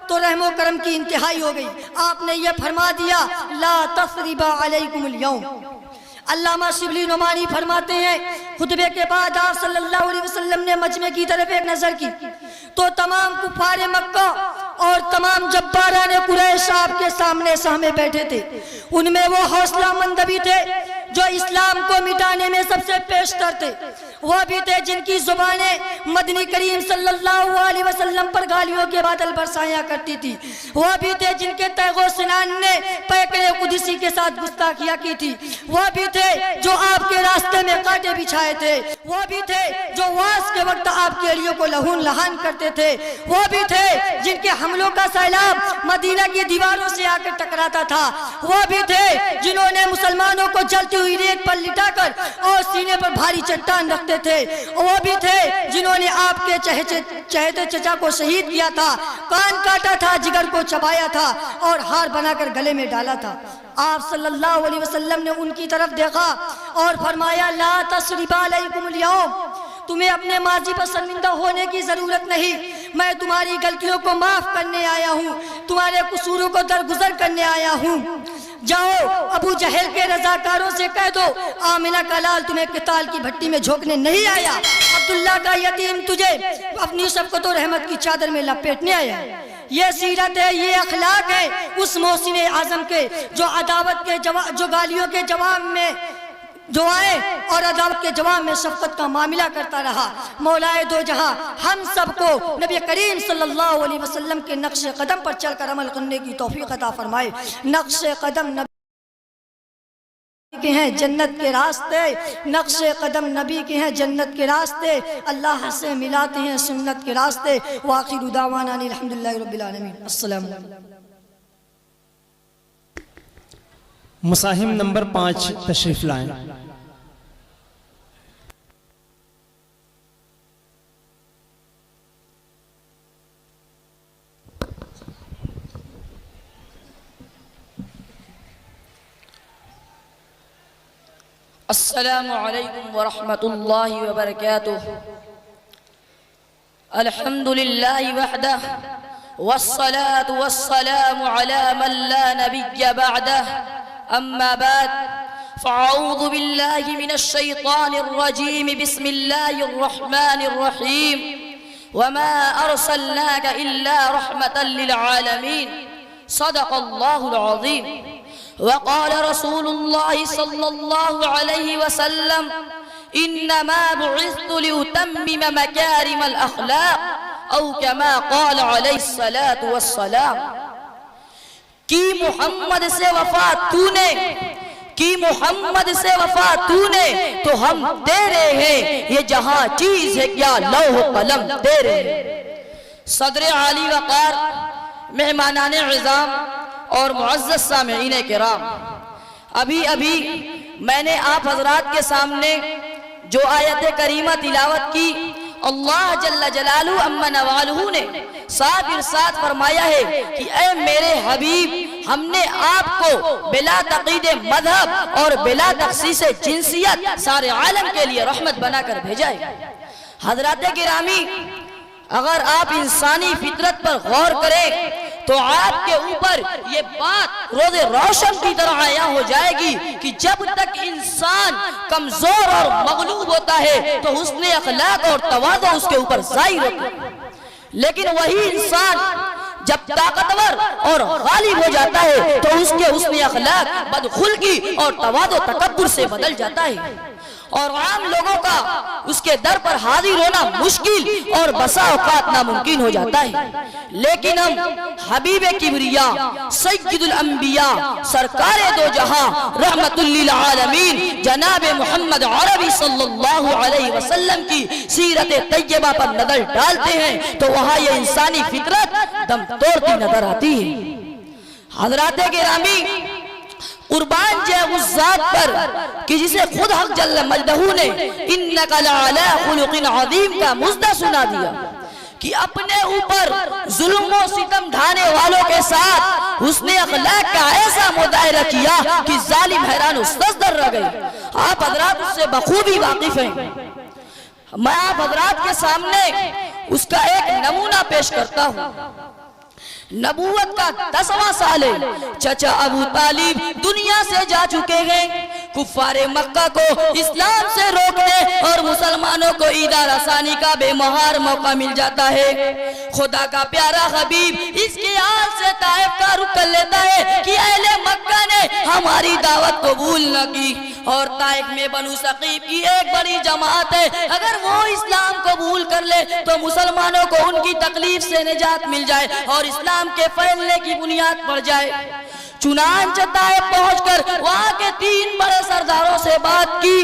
तो रहमो करम की इंतहाई हो गई। आपने ये फरमा दिया, ला तसरिबा अलैकुमुल यौम। अल्लामा शिबली नुमानी फरमाते हैं, खुतबे के बाद आप सल्लल्लाहु अलैहि वसल्लम ने मजमे की तरफ एक नजर की तो तमाम कुफारे मक्का और तमाम जब्बाराने कुरैश आपके सामने सहमे बैठे थे। उनमें वो हौसलामंद भी थे जो इस्लाम को मिटाने में सबसे पेशतर थे, वह भी थे जिनकी जुबानें मदनी करीम सल्लल्लाहु अलैहि वसल्लम पर गालियों के बादल बरसाया करती थी, वह भी थे जिनके तैगो सिनान ने पैकरे कुदसी के साथ गुस्ताखियां की थी, वह भी थे जो आपके रास्ते में कांटे बिछाए थे, वह भी थे जो वास के वक्त आपके एलियों को लहून लहान करते थे, वह भी थे जिनके हमलों का सैलाब मदीना की दीवारों से आकर टकराता था, वह भी थे जिन्होंने मुसलमानों को जलती हुई रेत पर लिटाकर और सीने पर भारी चट्टान रखते थे, वो भी थे जिन्होंने आपके चहेते चचा को शहीद किया था, कान काटा था, जिगर को चबाया था और हार बनाकर गले में डाला था। आप सल्लल्लाहु अलैहि वसल्लम ने उनकी तरफ देखा और फरमाया, ला तसरिबा अलैकुमुल यौम, तुम्हें अपने माजी पर शर्मिंदा होने की जरूरत नहीं, मैं तुम्हारी गलतियों को माफ करने आया हूँ, तुम्हारे कसूरों को दरगुजर करने आया हूँ। जाओ अबू जहल के रजाकारों से कह दो, आमिना का लाल तुम्हें किताल की भट्टी में झोंकने नहीं आया, अब्दुल्ला का यतीम तुझे अपनी शफ़क़त और रहमत की चादर में लपेटने आया। ये सीरत है, ये अखलाक है उस मोहसिन आजम के जो अदावत के जो गालियों के जवाब में दुआएं और अदावत के जवाब में शफ़क़त का मामला करता रहा। मौलाए दो जहां हम सबको नबी करीम सल्लल्लाहु अलैहि वसल्लम के नक्श कदम पर चलकर अमल करने की तौफीक अता फरमाए। नक्श कदम नबी के हैं जन्नत के रास्ते, नक्श कदम नबी के हैं जन्नत के रास्ते, अल्लाह से मिलाते हैं सुन्नत के रास्ते। वाखिरु दावाना अल्हम्दुलिल्लाहि रब्बिल आलमीन। अस्सलाम वालेकुम। मुसाहिम नंबर 5 तशरीफ लाएं। अस्सलामु अलैकुम व रहमतुल्लाहि व बरकातुहू। अल्हम्दुलिल्लाहि वहदह वस्सलातु वस्सलामु अला मन ला नबिय्य बअदह, अम्मा बाद, फ़अऊज़ु बिल्लाहि मिनश शैतानिर रजीम, बिस्मिल्लाहिर रहमानिर रहीम, वमा अर्सलनाका इल्ला रहमतल लिल आलमीन, सदक़ल्लाहुल अज़ीम। वक़ाल रसूलुल्लाह सल्लल्लाहु अलैहि वसल्लम इन्नमा बुइस्तु लिउतम्मिम मकारिमल अखलाक औ कमा क़ाल अलैहिस्सलातु वस्सलाम। कि मोहम्मद से वफा तूने, कि मोहम्मद से वफा तूने, तो हम तेरे हैं, ये जहां चीज है क्या लौह कलम तेरे। सदर आली वक़ार, मेहमानान इज़ाम और मुअज़्ज़ज़ सामिईन किराम, अभी अभी मैंने आप हजरात के सामने जो आयत करीमा तिलावत की, अल्लाह जल्ल जलालहू अम्मा नवालहू ने साफ इरशाद फरमाया है कि ऐ मेरे हबीब, हमने आपको बिला तक़ीद मज़हब और बिला तख़सीस जिनसियत सारे आलम के लिए रहमत बनाकर भेजा है। हज़रात गिरामी, अगर आप इंसानी फितरत पर गौर करें तो आपके ऊपर ये बात रोज़े रोशन की तरह आया हो जाएगी कि जब तक इंसान कमजोर और मगलूब होता है तो हुस्न अखलाक और तवाज़ु उसके ऊपर ज़ाहिर होता है, लेकिन वही इंसान जब ताकतवर और गालिब हो जाता है तो उसके हुस्न अखलाक बदखुल्की और तवाज़ु तकब्बुर से बदल जाता है और आम लोगों का उसके दर पर हाजिर होना मुश्किल और बसा औकात नामुमकिन हो जाता है। लेकिन हम हबीब किबरिया सय्यदुल अंबिया सरकारे दो जहां रहमतुल लिल आलमीन जनाब मोहम्मद अरबी सल्लल्लाहु अलैहि वसल्लम की सीरत तैयबा पर नजर डालते हैं तो वहां ये इंसानी फितरत दम तोड़ती नजर आती है। हज़रात गिरामी, कुर्बान जय उस जात पर कि जिसे खुद हक जल्ल मजदहू ने इन्नका लअला खुलुकिन अज़ीम का मुज़्दा सुना दिया कि अपने ऊपर जुल्म और सितम ढाने वालों के साथ उसने अखलाक का ऐसा मुजाहिरा किया कि जालिम हैरान मुस्तस्दर रह गए। आप हजरात उससे बखूबी वाकिफ हैं। मैं आप हजरात के सामने उसका एक नमूना पेश करता हूँ। नबूवत का 10वां साल है, चचा अबू तालिब दुनिया से जा चुके हैं। कुफ्फारे मक्का को इस्लाम से रोकने और मुसलमानों को ईदा रसानी का बेमहार मौका मिल जाता है। खुदा का प्यारा हबीब इसके हाल से ताइफ का रुख कर लेता है कि अहले मक्का ने हमारी दावत कबूल न की और ताइफ में बनु सकीफ की एक बड़ी जमात है, अगर वो इस्लाम कबूल कर ले तो मुसलमानों को उनकी तकलीफ से निजात मिल जाए और इस्लाम के फैलने की बुनियाद पड़ जाए। चुनांचे ताइफ पहुंचकर वहां के 3 बड़े सरदारों से बात की,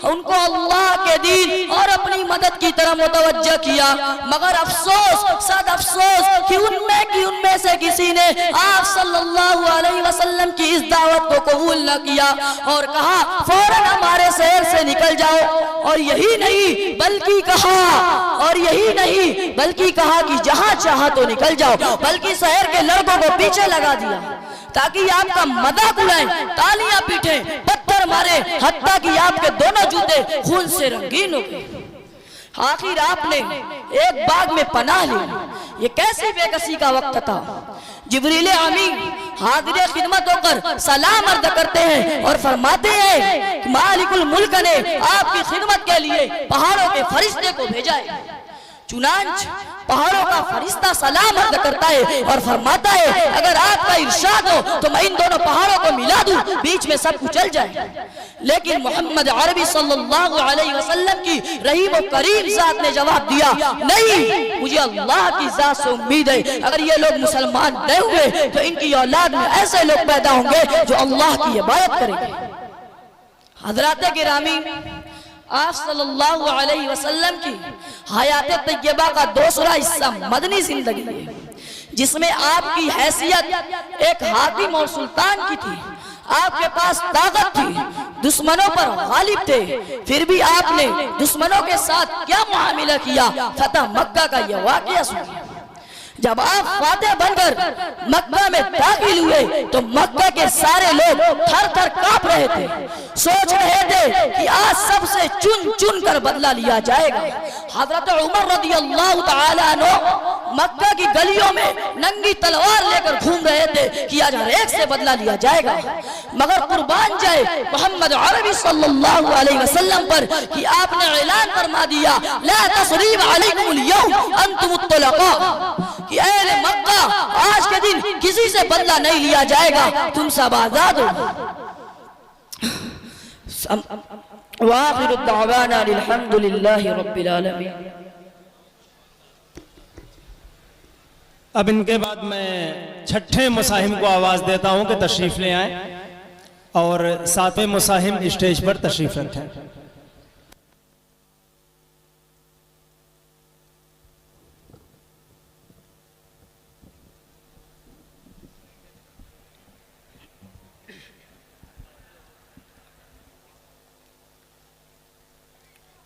उनको अल्लाह के दीन और अपनी मदद की तरफ मुतवज्जह किया, मगर अफसोस सद अफसोस कि उनमें से किसी ने आप सल्लल्लाहु अलैहि वसल्लम की इस दावत को कबूल न किया और कहा फौरन हमारे शहर से निकल जाओ। और यही नहीं बल्कि कहा कि जहां चाहा तो निकल जाओ, बल्कि शहर के लड़कों को पीछे लगा दिया ताकि आपका मजाक उड़ाएं, तालियां पीटें, पत्थर मारे, हत्ता कि आपके दोनों जूते खून से रंगीन हो गए। आखिर आपने एक बाग में पनाह ली। ये कैसी बेकसी का वक्त था। जिब्रील अमीन हाजिर खिदमत होकर सलाम अर्ज करते हैं और फरमाते हैं कि मालिकुल मुल्क ने आपकी खिदमत के लिए पहाड़ों के फरिश्ते को भेजा है। चुनांच पहाड़ों का फरिश्ता सलाम अर्ज करता है और फरमाता है अगर आपका इरशाद हो तो मैं इन दोनों पहाड़ों को मिला दूं, बीच में सब कुचल जाए। लेकिन मोहम्मद अरबी सल्लल्लाहु अलैहि वसल्लम की रहीम और करीम जात ने जवाब दिया, नहीं, मुझे अल्लाह की जात से उम्मीद है, अगर ये लोग मुसलमान नहीं हुए तो इनकी औलाद में ऐसे लोग पैदा होंगे जो अल्लाह की इबादत करेंगे। हज़रात गिरामी, आप सल्लल्लाहु अलैहि वसल्लम की हयात तैयबा का दूसरा हिस्सा मदनी जिंदगी है, जिसमें आपकी हैसियत एक हाकिम और सुल्तान की थी। आपके पास ताकत थी, दुश्मनों पर गालिब थे, फिर भी आपने दुश्मनों के साथ क्या मुआमिला किया। फतह मक्का का यह वाकया सुनिए। जब आप फातेह बनकर मक्का में दाखिल हुए तो मक्का के सारे लोग थर थर कांप रहे थे, सोच रहे थे कि आज सबसे चुन चुन कर बदला लिया जाएगा। हजरत उमर रदियल्लाहु ताला अन्हु मक्का की गलियों में नंगी तलवार लेकर घूम रहे थे कि आज हर एक से बदला लिया जाएगा, मगर कुर्बान जाए मोहम्मद अरबी सल्लल्लाहु अलैहि वसल्लम पर कि आपने ऐलान फरमा दिया ला तसरीब अलैकुमुल यौम अंतुमुत तुलका, कि अहले मक्का आज के दिन किसी से बदला नहीं लिया जाएगा, तुम सब आजाद हो। वाखिरु दावाना अल्हम्दुलिल्लाहि रब्बिल आलमीन। अब इनके बाद मैं छठे मुसाहिम को आवाज देता हूं कि तशरीफ ले आए और सातवें मुसाहिम स्टेज पर तशरीफ रखें।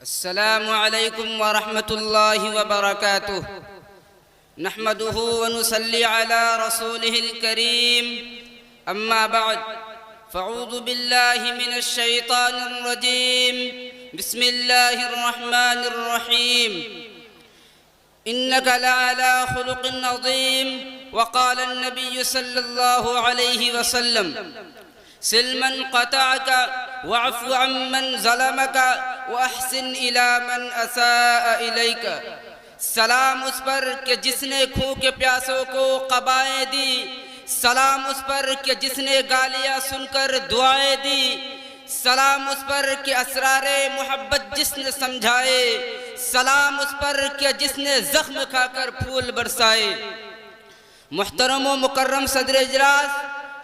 अस्सलामु अलैकुम व रहमतुल्लाहि व बरकातुह। नहमदुहु व नुसल्ली अला रसूलिहिल करीम। अम्मा बअद, फ़अऊज़ु बिल्लाहि मिनश शैतानिर रजीम। बिस्मिल्लाहिर रहमानिर रहीम। इन्नका लअला खुलुक़िन अज़ीम। व क़ाला अन्नबिय्यु सल्लल्लाहु अलैहि वसल्लम सिलमन क़तअका वअफ़ु अम्मन ज़लमका वअहसिन इला मन असाअ इलैका। सलाम उस पर कि जिसने खूह के प्यासों को क़बाएं दी, सलाम उस पर कि जिसने गालियाँ सुनकर दुआएं दी, सलाम उस पर कि असरारे मोहब्बत जिसने समझाए, सलाम उस पर कि जिसने ज़ख्म खाकर फूल बरसाए। मुहतरम व मुकर्रम सदर इजलास,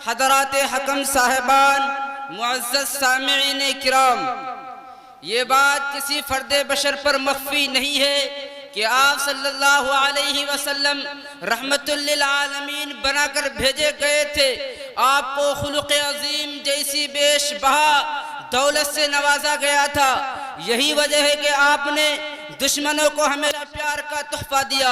हज़रात हकम साहिबान, मुअज़्ज़ज़ सामिईन किराम, ये बात किसी फ़र्द बशर पर मख्फी नहीं है कि आप सल्लल्लाहु अलैहि वसल्लम रहमतुल लिल आलमीन बनाकर भेजे गए थे। आपको खुलुक़ अज़ीम जैसी बेश बहा दौलत से नवाजा गया था। यही वजह है कि आपने दुश्मनों को हमेशा प्यार का तोहफा दिया।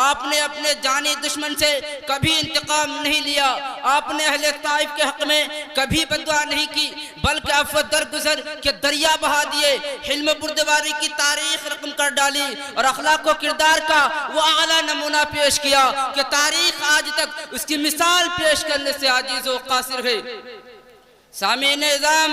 आपने अपने जानी दुश्मन से कभी इंतकाम नहीं लिया। आपने अहले ताइफ के हक में कभी बददुआ नहीं की, बल्कि अफ़्व दरगुजर के दरिया बहा दिए। हिल्म बुर्दवारी की तारीख रकम कर डाली और अखलाक व किरदार का वो आला नमूना पेश किया कि तारीख आज तक उसकी मिसाल पेश करने से आजीज व कासिर है। सामीन इज़ाम,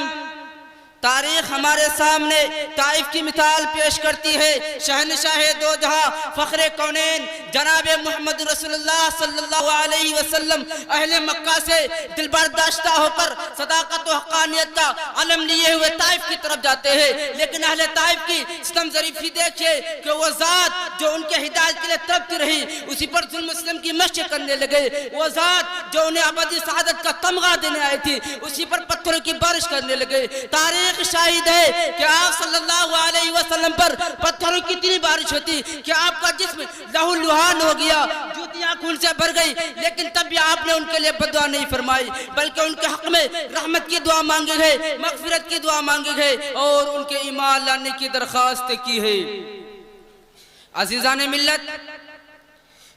तारीख हमारे सामने ताइफ की मिसाल पेश करती है। शहनशाह दो जहां फ़ख्रे कौनैन जनाब मोहम्मद रसूलुल्लाह सल्लल्लाहु अलैहि वसल्लम अहले मक्का से दिलबरदाश्ता होकर सदाकत व हक़ानियत का अलम लिए हुए ताइफ की तरफ जाते हैं। लेकिन अहले ताइफ की सितम ज़रीफ़ी देखिए कि वो ज़ात जो उनके हिदायत के लिए तड़पती रही, उसी पर जुल्म सितम की मशक़ करने लगे। वो ज़ात जो उन्हें अबदी सआदत का तमगा देने आई थी, उसी पर पत्थरों की बारिश करने लगे। तारीख शाहिद है कि आप सल्लल्लाहु अलैहि वसल्लम पर पत्थरों की इतनी बारिश होती कि आपका जिस्म लहूलुहान हो गया, जूतियां खून से भर गई। लेकिन तब भी आपने उनके लिए बद्दुआ नहीं फरमाई, बल्कि उनके हक में रहमत की दुआ मांगी है, मगफिरत की दुआ मांगी है और उनके ईमान लाने की दरख्वास्त की है। अज़ीज़ान मिल्लत,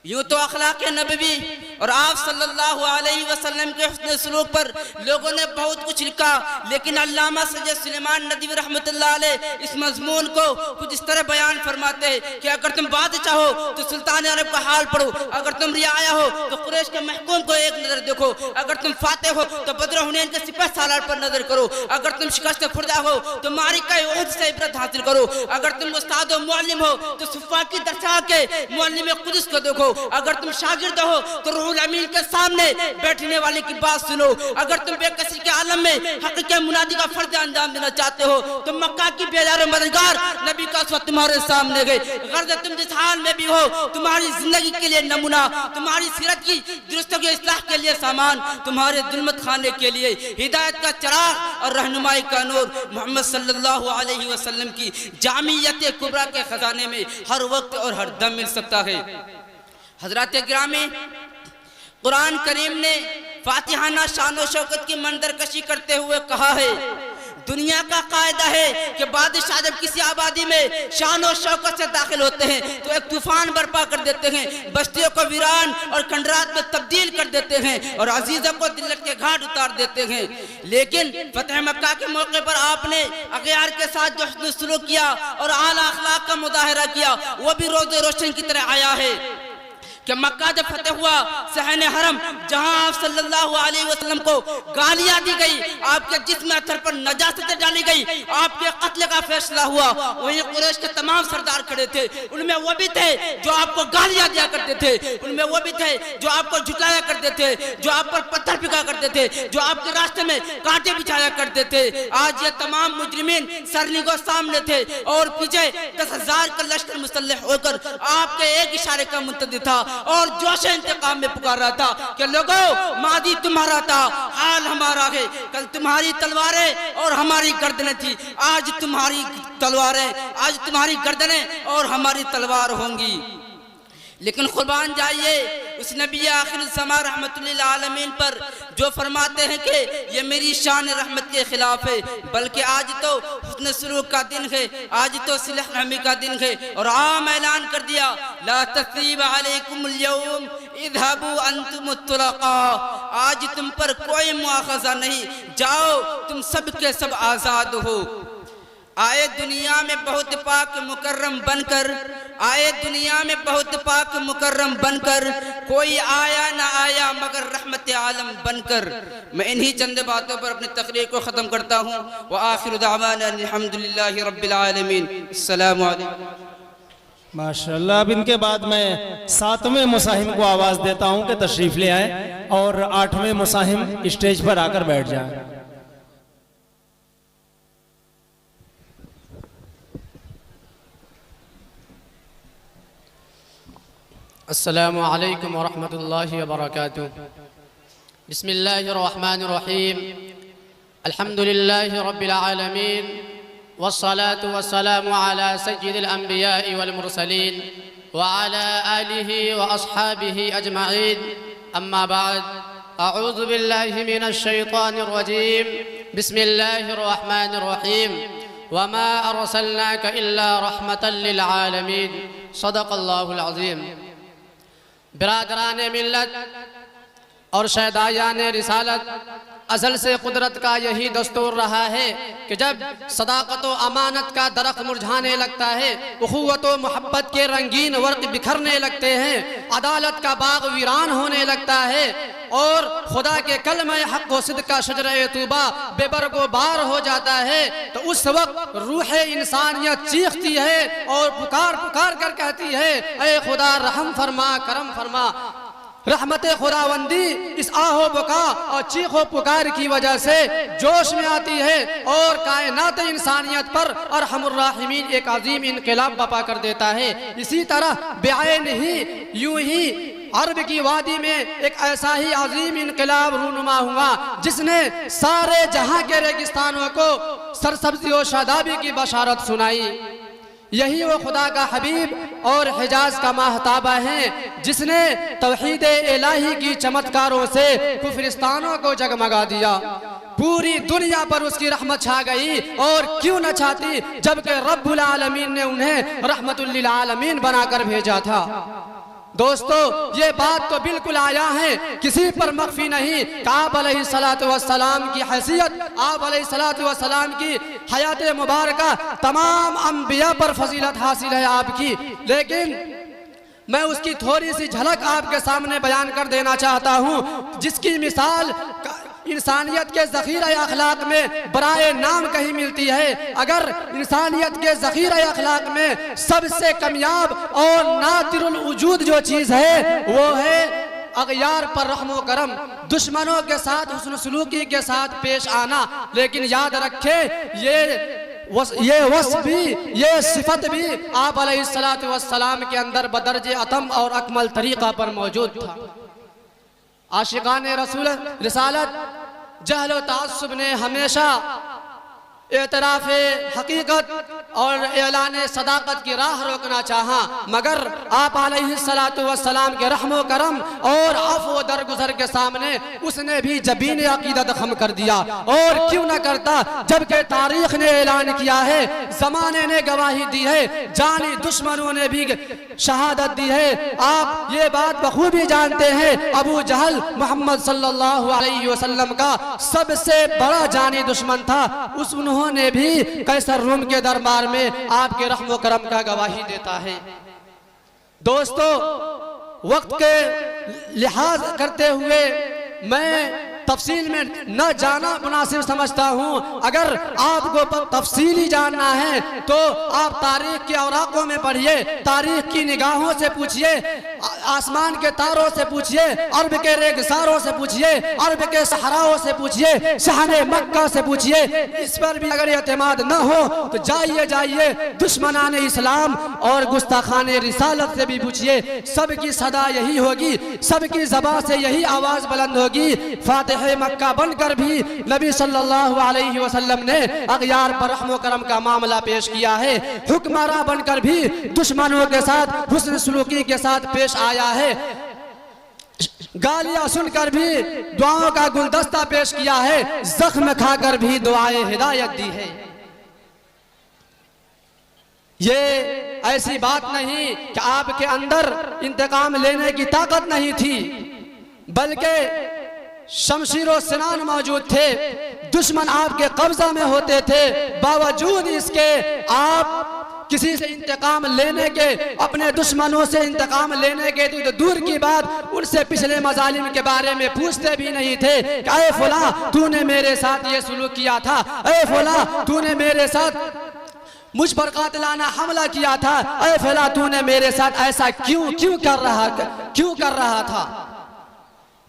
यूँ तो अखलाक नबवी और आप सल्लल्लाहु अलैहि वसल्लम के हुस्न सलूक पर लोगों ने बहुत कुछ लिखा, लेकिन अल्लामा सैयद सुलेमान नदवी रहमतुल्लाह अलैह इस मजमून को कुछ इस तरह बयान फरमाते हैं कि अगर तुम बादशाह हो तो सुल्तान अरब का हाल पढ़ो, अगर तुम रियाया हो तो कुरैश के महकूम को एक नज़र देखो, अगर तुम फातेह हो तो बद्र हुनैन के सिपह सालार पर नजर करो, अगर तुम शिकस्त खुर्दा हो तो मारिका उहद से इबरत हासिल करो, अगर तुम उस्ताद व मुअल्लिम हो तो सुफ़ा की दरसा के मुअल्लिम कुदस को देखो, अगर तुम शागिर्द हो तो रूहुल अमीन के सामने बैठने वाले की बात सुनो, अगर तुम बेकसी के आलम में हक के मुनादी का फर्ज अंजाम देना चाहते हो तो मक्का की बेजार मददगार नबी का स्वत तुम्हारे सामने गए। गर्द तुम जिस हाल में भी हो, तुम्हारी जिंदगी के लिए नमूना, तुम्हारी सीरत की दुरुस्त के इस्लाह के लिए सामान, तुम्हारे दुल्मत खाने के लिए हिदायत का चराग और रहनुमाई का नूर मोहम्मद सल्लल्लाहु अलैहि वसल्लम की जामियत कुबरा के खजाने में हर वक्त और हर दम मिल सकता है। हजरत गिरामी, कुरान करीम ने फातिहाना शान व शौकत की मंजर कशी करते हुए कहा है, दुनिया का कायदा है कि बादशाह जब किसी आबादी में शान और शौकत से दाखिल होते हैं तो एक तूफान बर्पा कर देते हैं, बस्तियों को वीरान और खंडरात में तब्दील कर देते हैं और अजीज़ों को दिल्लत के घाट उतार देते हैं। लेकिन फतेह मक्का के मौके पर आपने अगयार के साथ जो हुस्न सलूक किया और आला अखलाक का मुजाहरा किया, वो भी रोज़े रोशन की तरह आया है। कि मक्का जब फतेह हुआ, सहने हरम जहां आप सल्लल्लाहु अलैहि वसल्लम को गालियां दी गई, आपके जिस्म अत्थर पर नजासतें डाली गई, आपके कत्ल का फैसला हुआ, वहीं कुरैश के तमाम सरदार खड़े थे। उनमें वो भी थे जो आपको गालियां दिया करते थे, उनमें वो भी थे जो आपको झुकाया करते थे, जो आप पर पत्थर फेंका करते थे, जो आपके रास्ते में कांटे बिछाया करते थे। आज ये तमाम मुजरिमीन सरनीगो सामने थे और पीछे 10,000 का लश्कर मुसल्लह होकर आपके एक इशारे का मुंतज़िर था और जोश इंतकाम में पुकार रहा था कि लोगों, मादी तुम्हारा था, हाल हमारा है। कल तुम्हारी तलवारें और हमारी गर्दनें थी, आज तुम्हारी तलवारें, आज तुम्हारी गर्दनें और हमारी तलवार होंगी। लेकिन कुर्बान जाइए उस नबी आखिर ज़मा रहमतुल्लिल आलमीन पर जो फरमाते हैं कि ये मेरी शान रहमत के खिलाफ है। बल्कि आज तो हुस्न सुलूक का दिन है, आज तो सिलह रहमी का दिन है और आम ऐलान कर दिया, ला तस्रीब अलैकुमुल यौम इज़हबू अंतुम तुलका, आज तुम पर कोई मुआखज़ा नहीं, जाओ तुम सब के सब आज़ाद हो। आए दुनिया में बहुत पाक मुकर्रम बनकर, आए दुनिया में बहुत पाक मुकर्रम बनकर, कोई आया ना आया मगर रहमत आलम बनकर। मैं इन्हीं चंद बातों पर अपनी तकरीर को ख़त्म करता हूँ। व आखिर दावाना अल्हम्दुलिल्लाहि रब्बिल आलमीन। अस्सलामु अलैकुम। माशाल्लाह। अब इनके बाद मैं 7वें मुसाहिम को आवाज़ देता हूँ कि तशरीफ़ ले आए और 8वें मुसाहिम स्टेज पर आकर बैठ जाए। अस्सलामु अलैकुम वरहमतुल्लाहि वबरकातुह। बिस्मिल्लाहिर्रहमानिर्रहीम। अल्हम्दुलिल्लाहि रब्बिल आलमीन वस्सलातु वस्सलामु अला सय्यिदिल अंबिया'i वल मुरसलीन व अला आलिहि व अस्हाबिहि अजमईन। अम्मा बाद, अऊज़ु बिल्लाहि मिनश शैतानिर रजीम। बिस्मिल्लाहिर्रहमानिर्रहीम। वमा अर्सलनाका इल्ला रहमतल लिल आलमीन। सदक़ल्लाहुल अज़ीम। बिरादराने मिल्लत और शहदायान रिसालत, अज़ल से कुदरत का यही दस्तूर रहा है कि जब सदाकत व अमानत का दरख्त मुरझाने लगता है, उख़ुव्वत व मोहब्बत के रंगीन वर्क बिखरने लगते हैं, अदालत का बाग वीरान होने लगता है और खुदा के कलमे हक़ व सिद्क़ का शजरे तूबा बेबरगो बार हो जाता है, तो उस वक्त रूह इंसानियत चीखती है और पुकार पुकार कर कहती है, ऐ खुदा रहम फरमा, करम फरमा। रहमत खुदावंदी इस आहो बुका और चीखो पुकार की वजह से जोश में आती है और कायनात इंसानियत पर अरहमुर राहिमीन एक अजीम इनकलाब बपा कर देता है। इसी तरह बेआइन ही यूं ही अरब की वादी में एक ऐसा ही अजीम इनकलाब रूनुमा हुआ जिसने सारे जहां के रेगिस्तानों को सरसब्जी और शादाबी की बशारत सुनाई। यही वो खुदा का हबीब और हिजाज का माहताबा है जिसने तौहीद इलाही की चमत्कारों से कुफरिस्तानों को जगमगा दिया। पूरी दुनिया पर उसकी रहमत छा गई और क्यों न छाती, जबकि रब्बुल आलमीन ने उन्हें रहमतुल लिल आलमीन बनाकर भेजा था। दोस्तों, ये बात तो बिल्कुल आया है, किसी पर मख्फी नहीं। आप अलैहिस्सलातु वस्सलाम की हैसियत, आप अलैहिस्सलातु वस्सलाम की हयात मुबारका तमाम अंबिया पर फजीलत हासिल है आपकी, लेकिन मैं उसकी थोड़ी सी झलक आपके सामने बयान कर देना चाहता हूँ, जिसकी मिसाल इंसानियत के ज़ख़ीरा अखलाक में बराए नाम कहीं मिलती है। अगर इंसानियत के ज़ख़ीरा अखलाक में सबसे कामयाब और नादिरुल वजूद जो चीज़ है वो है अग़यार पर रहम व करम, दुश्मनों के साथ हुस्न सलूकी के साथ पेश आना। लेकिन याद रखें, ये वस्फ़ भी, ये सिफत भी आप अलैहिस्सलातु वस्सलाम के अंदर बदर्जे अतम और अकमल तरीक़ा पर मौजूद था। आशिकाने रसूल रिसालत जहल व तासुब ने हमेशा एतराफ़ हकीकत और ऐलान सदाकत की राह रोकना चाहा, मगर आप अलैहिस्सलातु वस्सलाम के रहम व करम और अफ़्व व दरगुज़र के सामने उसने भी जबीन अक़ीदत ख़म कर दिया। और क्यों न करता, जबकि तारीख़ ने ऐलान किया है, ज़माने ने गवाही दी है, जानी दुश्मनों ने भी शहादत दी है। आप ये बात बखूबी जानते हैं, अबू जहल मोहम्मद सल्लल्लाहु अलैहि वसल्लम का सबसे बड़ा जानी दुश्मन था। उन्होंने भी कैसर रूम के दरबार में आपके रहम व करम का गवाही देता है। दोस्तों, वक्त के लिहाज करते हुए मैं तफसील में न जाना मुनासिब समझता हूँ। अगर आपको तफसीली जानना है तो आप तारीख के औराकों में पढ़िए, तारीख की निगाहों से पूछिए, आसमान के तारों से पूछिए, अरब के रेगिस्तानों से पूछिए, अरब के सहराओं से पूछिए, शहरे मक्का से पूछिए। इस पर भी अगर एतमाद न हो तो जाइए दुश्मनाने इस्लाम और गुस्ताखाने रिसालत से भी पूछिए। सबकी सदा यही होगी, सबकी ज़बान से यही आवाज़ बुलंद होगी। फातिह मक्का बनकर भी नबी सल्लल्लाहु अलैहि वसल्लम ने अगयार पर रहमो करम का मामला पेश किया है। हुक्मरान बनकर भी दुश्मनों के साथ हुस्न सलूकी के साथ पेश आया है। गालियां सुनकर भी दुआओं का गुलदस्ता पेश किया है। जख्म खाकर भी दुआएं हिदायत दी है। ये ऐसी बात नहीं कि आपके अंदर इंतकाम लेने की ताकत नहीं थी, बल्कि शमशीर सिनान मौजूद थे, दुश्मन आपके कब्जा में होते थे। बावजूद इसके आप किसी से इंतकाम लेने के, अपने दुश्मनों से इंतकाम लेने के तो दूर की बात, उनसे पिछले मजालिम के बारे में पूछते भी नहीं थे। ऐ फुला तूने मेरे साथ ये सलूक किया था, ऐ फुला तूने मेरे साथ मुझ पर कातिलाना हमला किया था, ऐ फुला तूने मेरे साथ ऐसा क्यों कर रहा था।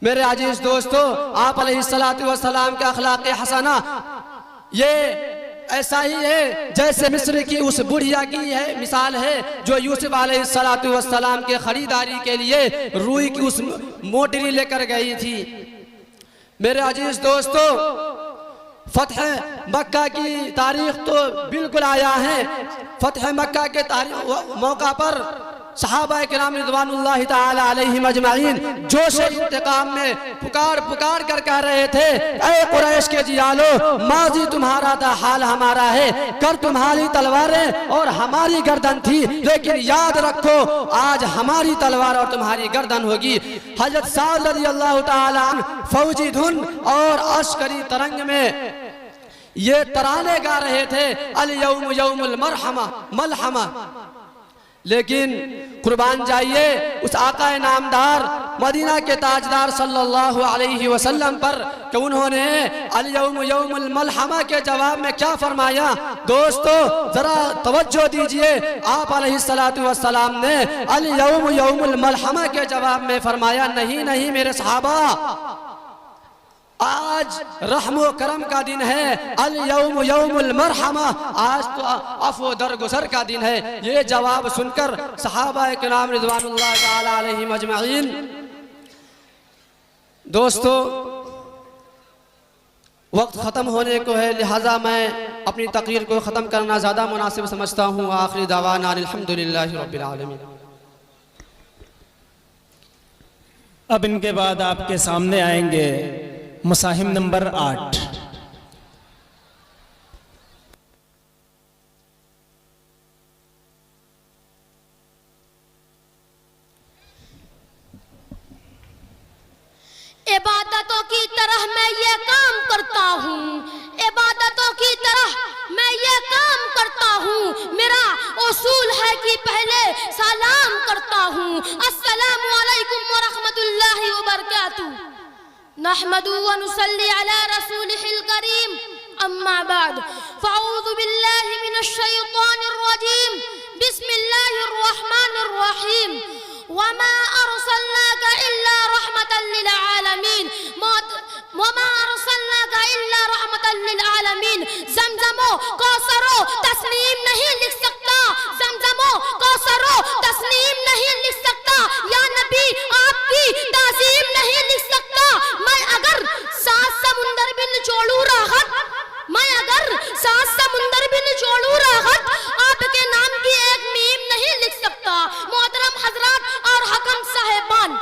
मेरे अजीज दोस्तों, आप अलैहिस्सलातु वस्सलाम का अखलाक हसना ये ऐसा ही है जैसे मिस्र की उस बुढ़िया की है मिसाल है जो यूसुफ अलैहिस्सलातु वस्सलाम के खरीदारी के लिए रुई की उस मोटरी लेकर गई थी। मेरे अजीज दोस्तों, फतह मक्का की तारीख तो बिल्कुल आया है। फतह मक्का के मौका पर सहाबा किराम रिज़वानुल्लाहि ताला अलैहिम अजमाइन जोश इंतकाम में पुकार कर कह रहे थे, ऐ कुरैश के जियालो, माजी तुम्हारा था, हाल हमारा है। कर तुम्हारी तलवारें और हमारी गर्दन थी, लेकिन याद रखो आज हमारी तलवार और तुम्हारी गर्दन होगी। हजरत साद रज़ियल्लाहु ताला अन्हु फौजी धुन और अस्करी तरंग में ये तराने गा रहे थे, अल यौम यौमुल मलहमा। लेकिन कुर्बान जाइए उस आका नामदार मदीना के ताजदार सल्लल्लाहु अलैहि वसल्लम पर कि उन्होंने अल यौम यौमुल मलहमा के जवाब में क्या फरमाया। दोस्तों जरा तवज्जो दीजिए, आप अलैहिस्सलातु वस्सलाम ने अल यौम यौमुल मलहमा के जवाब में फरमाया, नहीं मेरे सहाबा, आज रहमो करम का दिन है, अल यौम यौमुल मरहमा, आज तो अफो दरगुजर का दिन है। ये जवाब सुनकर सहाबा किराम रिज़वानुल्लाह ताला अलैहिम अजमाइन, दोस्तों वक्त ख़त्म होने को है, लिहाजा मैं अपनी तकरीर को ख़त्म करना ज़्यादा मुनासिब समझता हूँ। आखिरी दावाना अल्हम्दुलिल्लाहि रब्बिल आलमीन। अब इनके बाद आपके सामने आएंगे मुसाहिम नंबर 8। इबादतों की तरह मैं ये काम करता हूँ, इबादतों की तरह मैं ये काम करता हूँ। मेरा उसूल है कि पहले सलाम करता हूँ, अस्सलामु अलैकुम व रहमतुल्लाहि व बरकातुहू। नहमदु व नुसल्ली अला रसूलिहिल करीम, अम्मा बाद, फ़अऊज़ु बिल्लाहि मिनश शैतानिर रजीम, बिस्मिल्लाहिर रहमानिर रहीम। वमा अरसलनाका इल्ला रहमतल लिल आलमीन, वमा अरसलनाका इल्ला रहमतल लिल आलमीन। ज़मज़मो कौसरो तस्नीम नहीं लिख सकता, ज़मज़मो कौसरो तस्नीम नहीं लिख सकता, या नबी आपकी ताज़ीम नहीं लिख सकता। मैं अगर 7 समुंदर भी निचोड़ूं राहत, मैं अगर 7 समुंदर भी निचोड़ूं राहत, आपके नाम की एक मीम नहीं लिख सकता। मोहतरम हजरात और हकम साहिबान,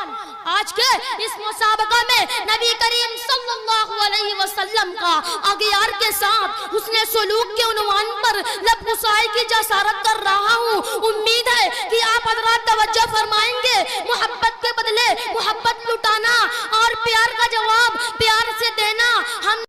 आज के इस मुसाबका में नबी करीम सल्लल्लाहु अलैहि वसल्लम का अगियार के साथ हुस्ने सलूक के उन्वान पर लबगुसाई की जसारत कर रहा हूँ। उम्मीद है कि आप हजरात तवज्जो फरमाएंगे। मोहब्बत के बदले मोहब्बत लुटाना और प्यार का जवाब प्यार से देना, हम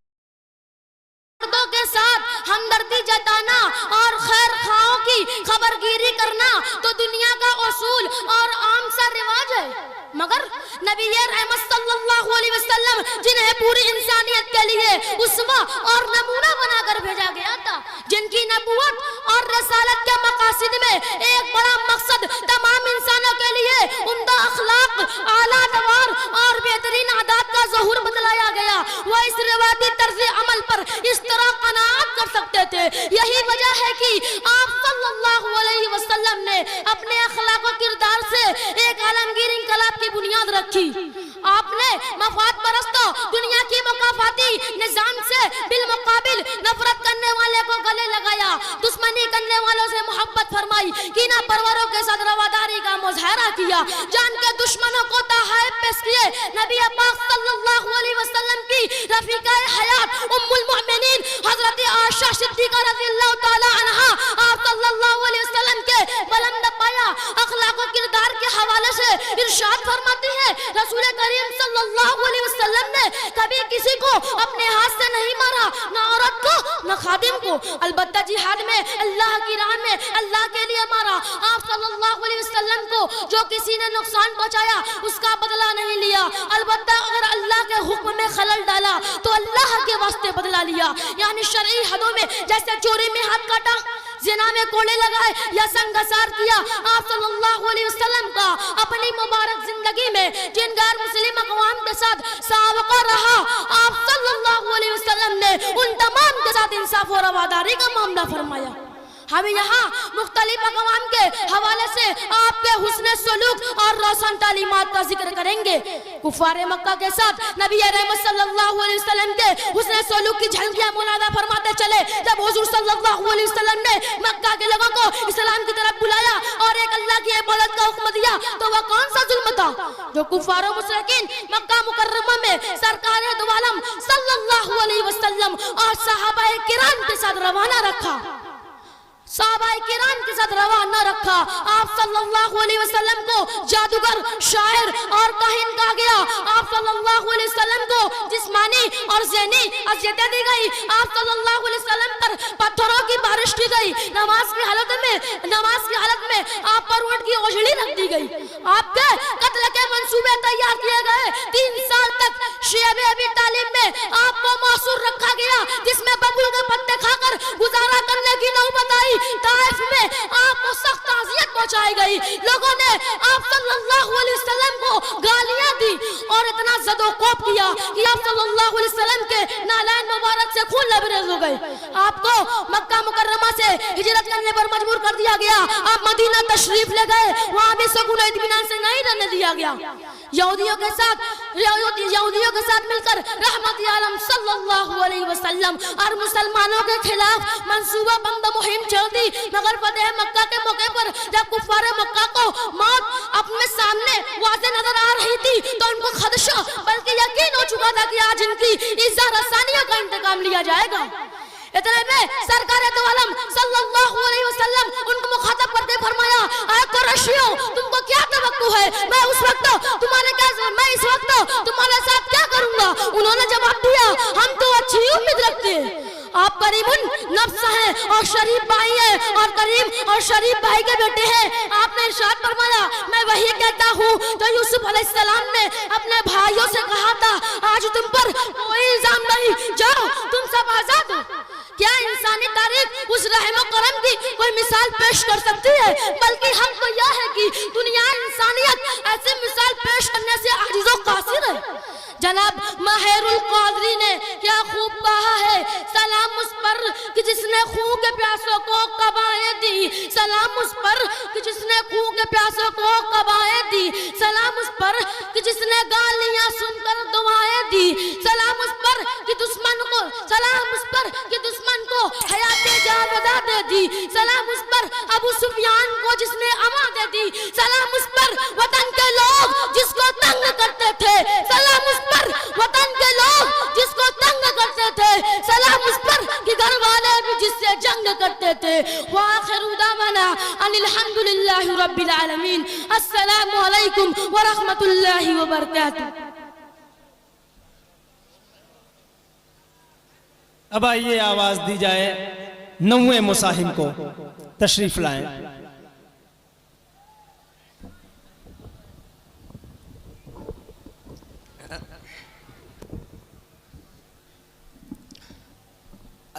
मर्दों के साथ हमदर्दी जताना और खैर खाओं की खबरगिरी करना तो दुनिया का उसूल और आम सा रिवाज है। मगर नबी रहमत सल्लल्लाहु अलैहि वसल्लम जिन्हें पूरी इंसानियत के लिए उस्वा और नमूना बनाकर भेजा गया था, जिनकी नबूवत और रसालत के मकासद में एक बड़ा मकसद तमाम इंसानों के लिए उम्दा अखलाक, आला नवार और बेहतरीन आदात का ज़हूर बतलाया गया, वह इस रिवायती तर्ज़ अमल पर इस तरह कनाअत कर सकते थे। यही वजह है कि आप सल्लल्लाहु अलैहि वसल्लम ने अपने अखलाक और किरदार से एक आलमगीर इंकलाब की बुनियाद रखी। आपने मफाद परस्तों दुनिया की मुकाफाती निजाम से बिलमुकाबिल नफरत करने वाले को गले लगाया, दुश्मनी करने वालों से मोहब्बत फरमाई, कीना परवरों के साथ रवादारी का मुजाहरा किया, जान के दुश्मनों को ताहाब पेश किए। नबी पाक सल्लल्लाहु अलैहि वसल्लम की रफीका हयात उम्मुल मोमिनीन हजरत आयशा सिद्दीका रज़ियल्लाहु ताला अन्हा आप सल्लल्लाहु अलैहि वसल्लम के बुलंद पाया अखलाक और किरदार के हवाले से इरशाद फरमाती है, रसूल करीम सल्लल्लाहु अलैहि वसल्लम ने कभी किसी को अपने हाथ से नहीं मारा, न औरत को न खादिम को, अलबत्ता जिहाद में अल्लाह की राह में अल्लाह के लिए मारा। आप सल्लल्लाहु अलैहि वसल्लम को जो किसी ने नुकसान पहुंचाया उसका बदला नहीं लिया, अलबत्ता अगर अल्लाह के हुक्म में खलल डाला तो अल्लाह के वास्ते बदला लिया। यानी शरई हदों में जैसे चोरी में हाथ काटा, जिना में कोड़े लगाए या संगसार किया, आप सल्लल्लाहु अलैहि वसल्लम का अपनी मुबारक जिंदगी में जिन गैर मुस्लिम अक़वाम के साथ सावक़ा रहा, आप सल्लल्लाहु अलैहि वसल्लम ने उन तमाम के साथ इंसाफ और रवादारी का मामला फरमाया। हम यहाँ मुख्तलिफ अक़वाम के हवाले से आपके हुस्न सलूक और रोशन तालीमात का जिक्र करेंगे। कुफ़ारे मक्का के साथ नबी रहमत सल्लल्लाहु अलैहि वसल्लम के हुस्न सलूक की झलकियां मुलादा फरमाते चले। जब हुजूर सल्लल्लाहु अलैहि वसल्लम ने मक्का के लोगों को इस्लाम की तरफ बुलाया और एक अल्लाह की इबादत का हुक्म दिया तो वह कौन सा जुल्म था जो कुफ़ार मुशरिकीन मक्का मुकर्रमा में सरकार दो आलम सल्लल्लाहु अलैहि वसल्लम और सहाबाए किराम के साथ रवाना रखा, सहाबाए किराम के साथ रवाना रखा। आप सल्लल्लाहु अलैहि वसल्लम को जादूगर, शायर और काहिन कहा गया। आप सल्लल्लाहु अलैहि वसल्लम को जिस्मानी और ज़हनी अज़ियतें दी गई। आप सल्लल्लाहु अलैहि वसल्लम पर पत्थरों की बारिश की गई। नमाज की हालत में आप पर ऊंट की ओझड़ी रख दी गई। आपके कत्ल के मंसूबे तैयार किए गए। 3 साल तक शेब अबी तालिब में आपको मासूर रखा गया, जिसमें बबूल के पत्ते खाकर गुजारा करने की नौबत आई। ताइफ में आपको सख्त अज़ियत पहुंचाई गई। लोगों ने आप सल्लल्लाहु अलैहि वसल्लम को गालियां दी और इतना ज़दोक़ौफ़ किया कि आप सल्लल्लाहु अलैहि वसल्लम के नालैन मुबारक से खून लबरेज हो गए। आपको मक्का मुकर्रमा से हिजरत करने पर मजबूर कर दिया गया। आप मदीना तशरीफ ले गए, वहां भी सुकून इत्मीनान से नहीं रहने दिया गया। यहूदियों के साथ मिलकर रहमत आलम सल्लल्लाहु अलैहि वसल्लम और मुसलमानों के खिलाफ मंसूबा बंद मुहिम चल दी। मगर फतेह मक्का के मौके पर जब कुफ़ारे मक्का को मौत अपने सामने वाज़े नजर आ रही थी तो उनको खदशा बल्कि यकीन हो चुका था कि आज इनकी इज़्ज़ा रसानियों का इंतकाम लिया जाएगा। इतने में सरकार दो आलम सल्लल्लाहु अलैहि वसल्लम उनको मुखातब करके फरमाया, ऐ कुरैशियों, तुमको क्या तवक्कुल है? मैं इस वक्त तुम्हारे साथ क्या करूंगा? उन्होंने जवाब दिया, हम तो अच्छी उम्मीद रखते हैं। आप करीमुन नफ्स हैं और शरीफ भाई हैं और करीम और शरीफ भाई के बेटे हैं। आपने इरशाद फरमाया, मैं वही कहता हूँ तो यूसुफ अलैहिस्सलाम ने अपने भाइयों से कहा था, आज तुम पर कोई इल्जाम नहीं, जाओ तुम सब आजाद हो। क्या इंसानी तारीख उस रहम करम की कोई मिसाल पेश कर सकती है? बल्कि हम तो यह है कि दुनिया इंसानियत ऐसी मिसाल पेश करने से आजिज़ो कासिर है। जनाब माहिरुल क़ादरी ने क्या खूब कहा है, सलाम उस पर कि जिसने खून के प्यासों को कबाएं दी, सलाम उस पर कि जिसने खून के प्यासों को कबाएं दी, सलाम उस पर कि जिसने गालियां सुनकर दुआएं दी, सलाम उस पर कि दुश्मन को हयाते जावेदा दे दी, सलाम उस पर अबू सुफियान को जिसने अमा दे दी, सलाम उस पर वतन के लोग जिसको तंग करते थे, सलाम उस पर वतन के लोग जिसको तंग करते थे, सलाम उस पर कि घर वाले भी जिससे जंग करते थे। व आखिरु दावाना अनिल हम्दुलिल्लाहि रब्बिल आलमीन। अस्सलामु अलैकुम व रहमतुल्लाहि व बरकातुहू। अब आइए आवाज दी जाए 9वें मुसाहिम को तशरीफ लाएं।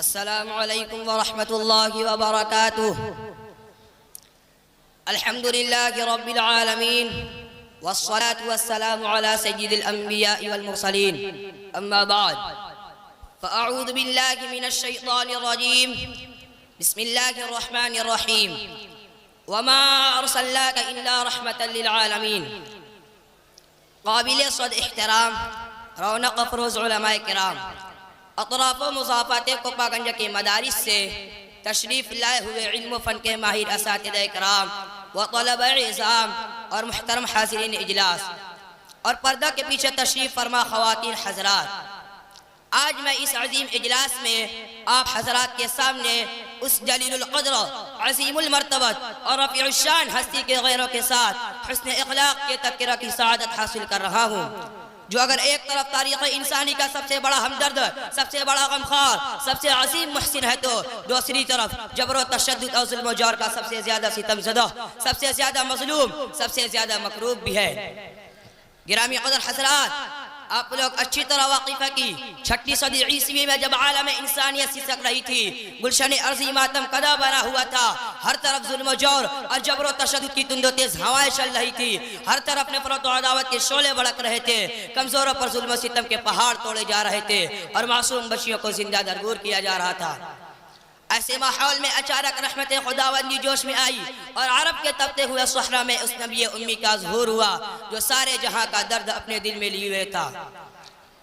अस्सलामु अलैकुम व रहमतुल्लाहि व बरकातुह। अल्हम्दुलिल्लाहि रब्बिल आलमीन वस्सलातु वस्सलामु अला सय्यिदिल अंबिया वल मुरसलीन। अम्मा बाद फ़अऊज़ु बिल्लाहि मिनश शैतानिर रजीम। बिस्मिल्लाहिर रहमानिर रहीम। वमा अर्सलनाका इल्ला रहमतल लिल आलमीन। काबिल सद इहतराम रौनक अफरोज़ उलमाए किराम, अतराफ़ मुज़ाफ़ात कोपागंज के मदारिस से तशरीफ़ लाए हुए इल्म फ़न के माहिर असातिज़े किराम व तलबे इज़ाम और मुहतरम हाज़िरीन इजलास और पर्दा के पीछे तशरीफ़ फरमा ख़वातीन हज़रात, आज मैं इस अज़ीम इजलास में आप हज़रात के सामने उस जलीलुल क़द्र, अज़ीमुल मर्तबत और रफ़ीउश शान हस्ती के गैरों के साथ हुस्न इख़लाक़ के तज़किरा की सआदत हासिल कर रहा हूँ, जो अगर एक तरफ तारीख़ इंसानी का सबसे बड़ा हमदर्द, सबसे बड़ा गमख़ार, सबसे अज़ीम मुहसिन है, तो दूसरी तरफ जबर व तशद्दुद और ज़ुल्म व जौर का सबसे ज़्यादा सितमज़दा, सबसे ज़्यादा मज़लूम, सबसे ज़्यादा मकरूब भी है। गिरामी क़द्र हज़रात, आप लोग अच्छी तरह वाक़िफ़ है कि 6वीं सदी ईस्वी में जब आलम इंसानियत सिसक रही थी, गुलशन अर्ज़ी मातम कदा बना हुआ था, हर तरफ जुल्म जौर और जबर व तशद्दुद की तुंदो तेज़ हवाएं चल रही थी, हर तरफ नफ़रत व अदावत के शोले भड़क रहे थे, कमज़ोरों पर जुल्म सितम के पहाड़ तोड़े जा रहे थे और मासूम बच्चियों को जिंदा दरगूर किया जा रहा था। ऐसे माहौल में अचानक रहमत खुदावंदी जोश में आई और अरब के तपते हुए सहरा में उस नबी उम्मी का ज़ुहूर हुआ, जो सारे जहां का दर्द अपने दिल में लिए हुए था।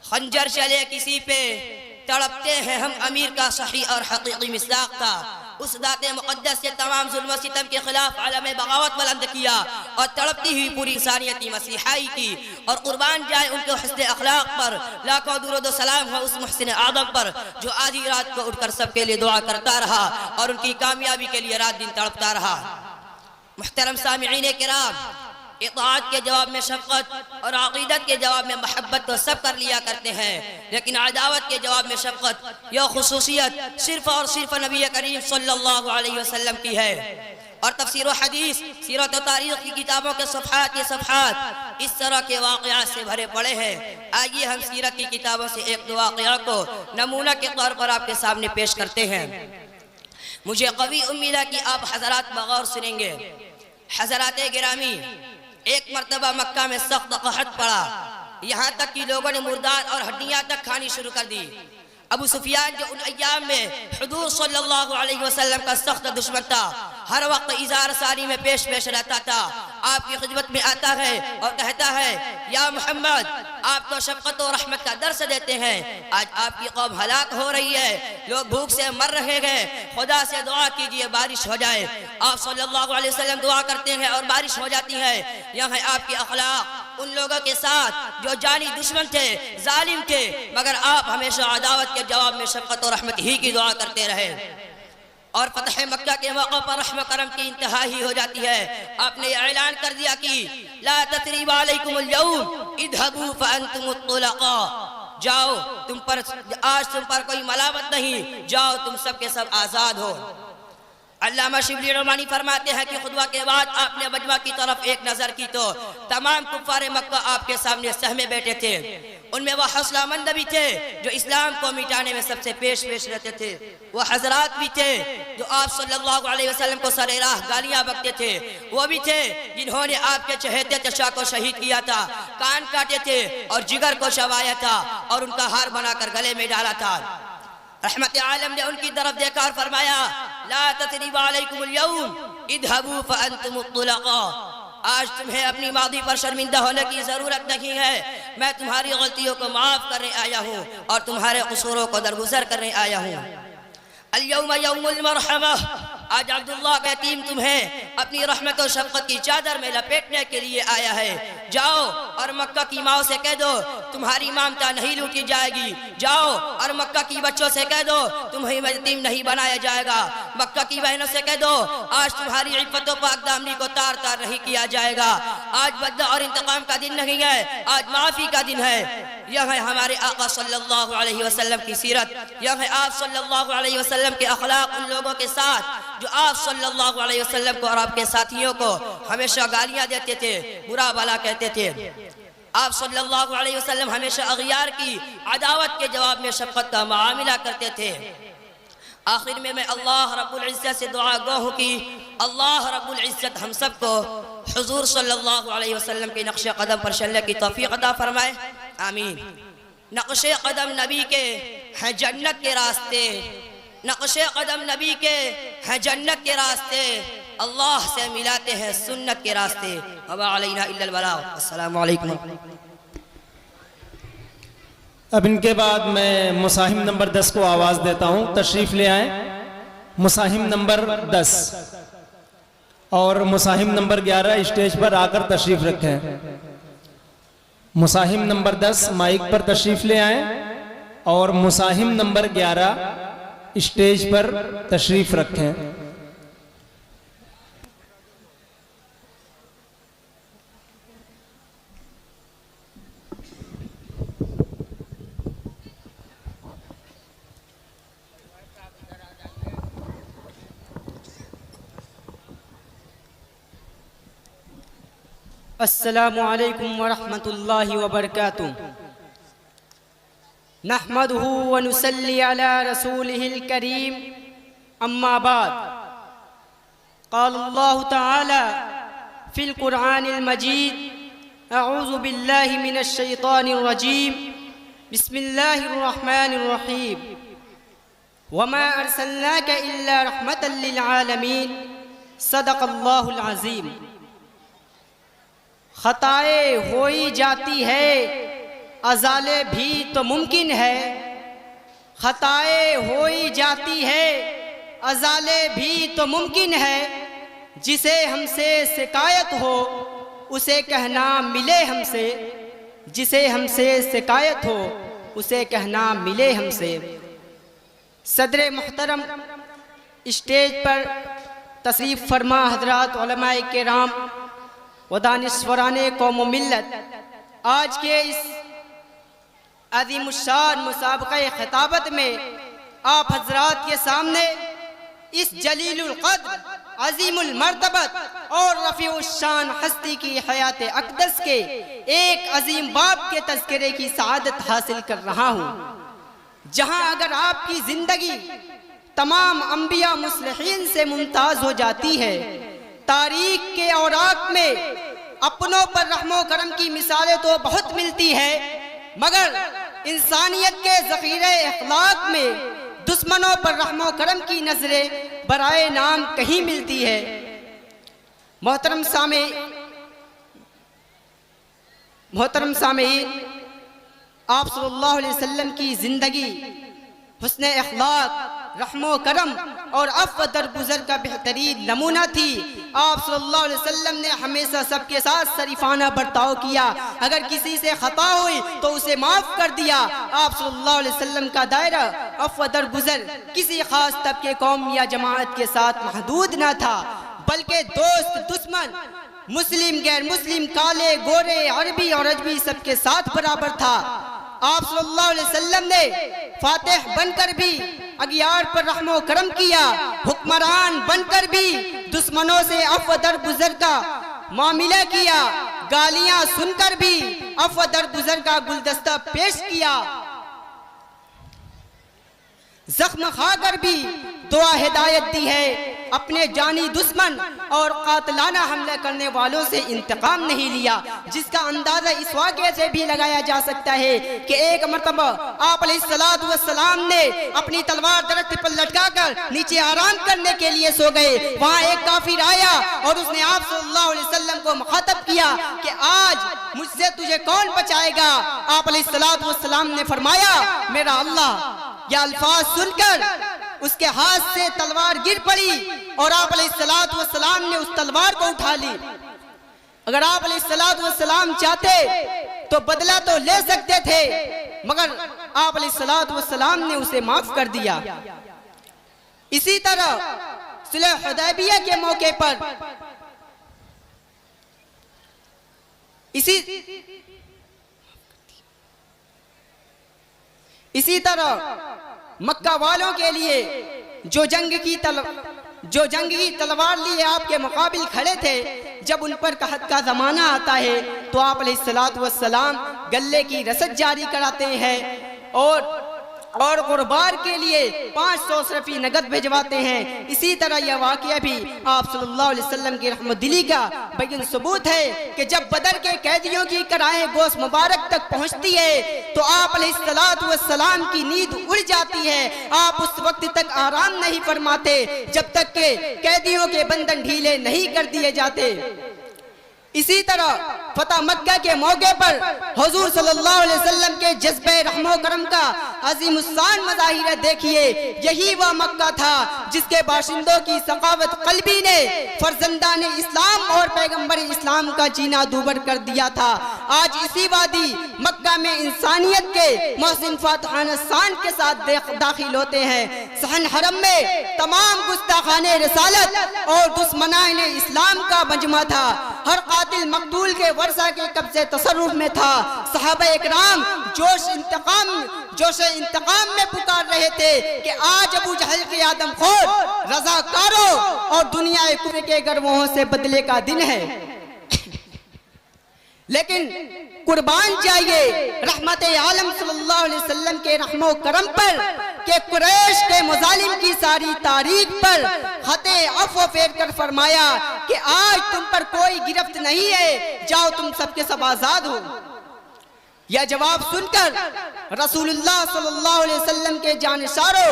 खंजर चले किसी पे तड़पते हैं हम अमीर का सही और हकीकी मिसदाक था। उस दाते मुक़द्दस से तमाम जुल्म सितम के खिलाफ आलम बगावत बुलंद किया और तड़पती हुई पूरी इंसानियती मसीहाई की, और कुर्बान जाए उनके हुस्न अखलाक पर, लाखों दुरूद व सलाम हो उस मुहसिन आदम पर जो आधी रात को उठकर सबके लिए दुआ करता रहा और उनकी कामयाबी के लिए रात दिन तड़पता रहा। मुहतरम सामिईन किराम, इताअत के जवाब में शफ़क़त और अक़ीदत के जवाब में मोहब्बत तो सब कर लिया करते हैं, लेकिन अदावत के जवाब में शफ़क़त यह खुसूसियत सिर्फ़ और सिर्फ नबी करीम सल्लल्लाहु अलैहि वसल्लम की है। और तफ़सीर व हदीस, सीरत व तारीख़ की किताबों के सफ़हात के सफ़हात इस तरह के वाक़यात से भरे पड़े हैं। आइए हम सीरत की किताबों से एक दो वाक़या को नमूना के तौर पर आपके सामने पेश करते हैं। मुझे कवी उम्मीद है कि आप हज़रात बग़ौर सुनेंगे। हज़रात गिरामी, एक मरतबा मक्का में सख्त कहत पड़ा, यहाँ तक कि लोगों ने मुर्दार और हड्डियाँ तक खानी शुरू कर दी। अबू सुफियान जो उन अय्याम में हुजूर सल्लल्लाहु अलैहि वसल्लम का सख्त दुश्मन था, हर वक्त इज़ार सारी में पेश रहता था, आपकी खिदमत में आता है और कहता है, या मोहम्मद, आप तो शफ़क़त और रहमत का दर्स देते हैं, आज आपकी कौम हलाक हो रही है, लोग भूख से मर रहे हैं, खुदा से दुआ कीजिए बारिश हो जाए। आप सल्लल्लाहु अलैहि वसल्लम दुआ करते हैं और बारिश हो जाती है। यह है आपके अखलाक उन लोगों के साथ जो जानी दुश्मन थे, जालिम थे, मगर आप हमेशा अदावत के जवाब में शफ़क़त और रहमत ही की दुआ करते रहे। और फतह मक्का के मौके पर रहमत करम की इंतहा ही हो जाती है। आपने ऐलान कर दिया कि ला तसरीब अलैकुमुल यौम इज़हबू फअंतुमुत तुलक़ा, जाओ तुम पर आज तुम पर कोई मलामत नहीं, जाओ तुम सब के सब आज़ाद हो। अल्लामा शिबली रहमानी फरमाते हैं कि खुतबा के बाद आपने मजमा की तरफ एक नज़र की तो तमाम कुफ़ार मक्का आपके सामने सहमे बैठे थे। उनमें वह हौसलामंद भी थे जो इस्लाम को मिटाने में सबसे पेश रहते थे, वह हजरात भी थे जो आप सल्लल्लाहु अलैहि वसल्लम को सरे राह गालियाँ बकते थे, वो भी थे जिन्होंने आपके चहेते चचा को शहीद किया था, कान काटे थे और जिगर को चबाया था और उनका हार बनाकर गले में डाला था। रहमत आलम ने उनकी तरफ देखा और फरमाया, ला तसरीब अलैकुमुल यौम इज़हबू फअंतुमुत तुलक़ा, आज तुम्हें अपनी मादी पर शर्मिंदा होने की ज़रूरत नहीं है, मैं तुम्हारी गलतियों को माफ़ करने आया हूँ और तुम्हारे क़सूरों को दरगुजर करने आया हूँ। अल-यौम यौमुल मरहमा, आज अब्दुल्लाह का यतीम तुम्हें अपनी रहमत और शफ़क़त की चादर में लपेटने के लिए आया है। जाओ और मक्का की माओ से कह दो तुम्हारी ममता नहीं लूटी जाएगी, जाओ और मक्का की बच्चों से कह दो तुम्हें यतीम नहीं बनाया जाएगा, मक्का की बहनों से कह दो आज तुम्हारी इफ़्फ़त व पाकदामनी को तार तार नहीं किया जाएगा। आज बदला और इंतकाम का दिन नहीं है, आज माफ़ी का दिन है। यह है हमारे आका सल्लल्लाहु अलैहि वसल्लम की सीरत, यह है आप सल्लल्लाहु अलैहि वसल्लम के अखलाक उन लोगों के साथ जो आप सल्लल्लाहु अलैहि वसल्लम को और आपके साथियों को हमेशा गालियां देते थे, बुरा भला कहते थे। आप सल्लल्लाहु अलैहि वसल्लम हमेशा अग़ियार की अदावत के जवाब में शफ़क़त का मामला करते थे। आखिर में मैं अल्लाह रब्बुल इज़्ज़त से दुआ गो हूँ कि अल्लाह रब्बुल इज़्ज़त हम सबको हुजूर सल्लल्लाहु अलैहि वसल्लम के नक्शे कदम पर चलने की तौफीक अता फरमाए, आमीन। नक्शे कदम नबी के हैं जन्नत के रास्ते, नक्शे कदम नबी के हैं जन्नत के रास्ते, अल्लाह से मिलाते हैं सुन्नत के रास्ते। वमा अलैना इल्लल बलाग। अस्सलामु अलैकुम। अब इनके बाद मैं मुसाहिम नंबर 10 को आवाज़ देता हूँ, तशरीफ़ ले आए। मुसाहिम नंबर 10 और मुसाहिम नंबर 11 स्टेज पर आकर तशरीफ़ रखें। मुसाहिम नंबर 10 माइक पर तशरीफ़ ले आए और मुसाहिम नंबर 11 स्टेज पर तशरीफ़ रखें। अस्सलामु अलैकुम वरहमतुल्लाहि वबरकातुहू। नहमदुहु व नुसल्ली अला रसूलिहिल करीम, अम्मा बाद। क़ाल अल्लाहु तआला फ़िल क़ुरआनिल मजीद, अऊज़ु बिल्लाहि मिनश शैतानिर रजीम, बिस्मिल्लाहिर रहमानिर रहीम। वमा अर्सलनाका इल्ला रहमतल लिल आलमीन, सदक़ल्लाहुल अज़ीम। खताएं हो ही जाती है, अज़ाले भी तो मुमकिन है। खताएं हो ही जाती है, अज़ाले भी तो मुमकिन है। जिसे हमसे शिकायत हो उसे कहना मिले हमसे, जिसे हमसे शिकायत हो उसे कहना मिले हमसे। सदर मुहतरम स्टेज पर तशरीफ़ फरमा हज़रात उलमाए किराम व दानिश्वराने कौम मिल्लत, आज के इस अज़ीमुश्शान मुसाबक़े खिताबत में आप हज़रात के सामने इस जलीलुल क़द्र, अज़ीमुल मर्तबत और रफ़ीउश्शान हस्ती की हयात अक़दस के एक अज़ीम बाप के तज़किरे की सआदत हासिल कर रहा हूँ, जहाँ अगर आपकी ज़िंदगी तमाम अंबिया मुस्लिहीन से मुमताज़ हो जाती है, तारीख के औराक में अपनों पर रहमो करम की मिसालें तो बहुत मिलती है, मगर इंसानियत के ज़ख़ीरे अखलाक में दुश्मनों पर रहमो करम की नजरें बराए नाम कहीं मिलती है। मोहतरम सामीन, आप सल्लल्लाहु अलैहि वसल्लम की ज़िंदगी हुस्न अखलाक, रहमो करम और अफ़्व दरगुज़र का बेहतरीन नमूना थी। आप सल्लल्लाहु अलैहि वसल्लम ने हमेशा सबके साथ शरीफाना बर्ताव किया, अगर किसी से खता हुई तो उसे माफ़ कर दिया। आप सल्लल्लाहु अलैहि वसल्लम का दायरा अफ़्व दरगुज़र किसी ख़ास तबके, कौम या जमात के साथ महदूद न था, बल्कि दोस्त, दुश्मन, मुस्लिम, गैर मुस्लिम, काले, गोरे, अरबी और अजमी सबके साथ बराबर था। आप सल्लल्लाहु अलैहि वसल्लम ने फातिह बनकर भी अगियार पर रहमो करम किया, हुक्मरान बनकर भी दुश्मनों से अफ़्व दरगुज़र का मामला किया, गालियां सुनकर भी अफ़्व दरगुज़र का गुलदस्ता पेश किया, जख्म खाकर भी दुआ हिदायत दी है। अपने जानी दुश्मन और कातलाना हमला करने वालों से इंतकाम नहीं लिया, जिसका अंदाजा इस वाक़े से भी लगाया जा सकता है कि एक मरतबा आप अलैहिस्सलातु वस्सलाम ने अपनी तलवार दरख्त पर लटकाकर नीचे आराम करने के लिए सो गए। वहाँ एक काफिर आया और उसने आप सल्लल्लाहु अलैहि वसल्लम को मुखातब किया कि आज मुझसे तुझे कौन बचाएगा। आप अलैहिस्सलातु वस्सलाम ने फरमाया, मेरा अल्लाह। यह अल्फाज सुनकर उसके हाथ से तलवार गिर पड़ी और आप अलैहिस्सलातु वस्सलाम ने उस तलवार को उठा ली। अगर आप अलैहिस्सलातु वस्सलाम चाहते तो बदला तो ले सकते थे, मगर आप अलैहिस्सलातु वस्सलाम ने उसे माफ कर दिया। इसी तरह सुलह हुदैबिया के मौके पर इसी तरह मक्का वालों के लिए जो जंग की तलवार लिए आपके मुकाबिल खड़े थे, जब उन पर कहत का ज़माना आता है तो आप अलैहिस्सलातु वस्सलाम गले की रसद जारी कराते हैं और और गुरबार के लिए 500 सरफी नगद भिजवाते हैं। इसी तरह यह वाक़या भी आप सल्लल्लाहु अलैहि वसल्लम की रहमतदिली का बयान सबूत है कि जब बदर के कैदियों की कराहें गोश्त मुबारक तक पहुंचती है तो आप अलैहिस्सलातु वस्सलाम की नींद उड़ जाती है। आप उस वक्त तक आराम नहीं फरमाते जब तक के कैदियों के बंधन ढीले नहीं कर दिए जाते। इसी तरह फतह मक्का के मौके पर हुजूर सल्लल्लाहु अलैहि वसल्लम के जज्बे रहमो करम का अजीमुस्शान मज़ाहिर देखिए। यही वह मक्का था जिसके बाशिंदों की सखावत कल्बी ने फर्जंदान इस्लाम और पैगंबर इस्लाम का जीना दूभर कर दिया था। आज इसी वादी मक्का में इंसानियत के मोहसिन फातहाना शान के साथ दाखिल होते हैं। सहन हरम में तमाम गुस्ताखाने रिसालत और दुश्मनाने इस्लाम का मजमा था। हर कातिल मकतूल के वर्षा के कब्जे तसर्रुफ में था। सहाबा इकराम जोश इंतकाम में पुकार रहे थे कि आज अबू जहल के आदमखोर रज़ाकारों और दुनिया कुफर के गर्वों से बदले का दिन है। लेकिन कुर्बान जाइए रहमत आलम सल्लल्लाहु अलैहि वसल्लम के रहमो करम पर कि कुरैश के मुजालिम की सारी तारीख पर खते अफ़्व फेर कर फरमाया कि आज तुम पर कोई गिरफ्त नहीं है, जाओ तुम सबके सब आजाद हो। यह जवाब सुनकर रसूलुल्लाह सल्लल्लाहु अलैहि वसल्लम के जानिसारों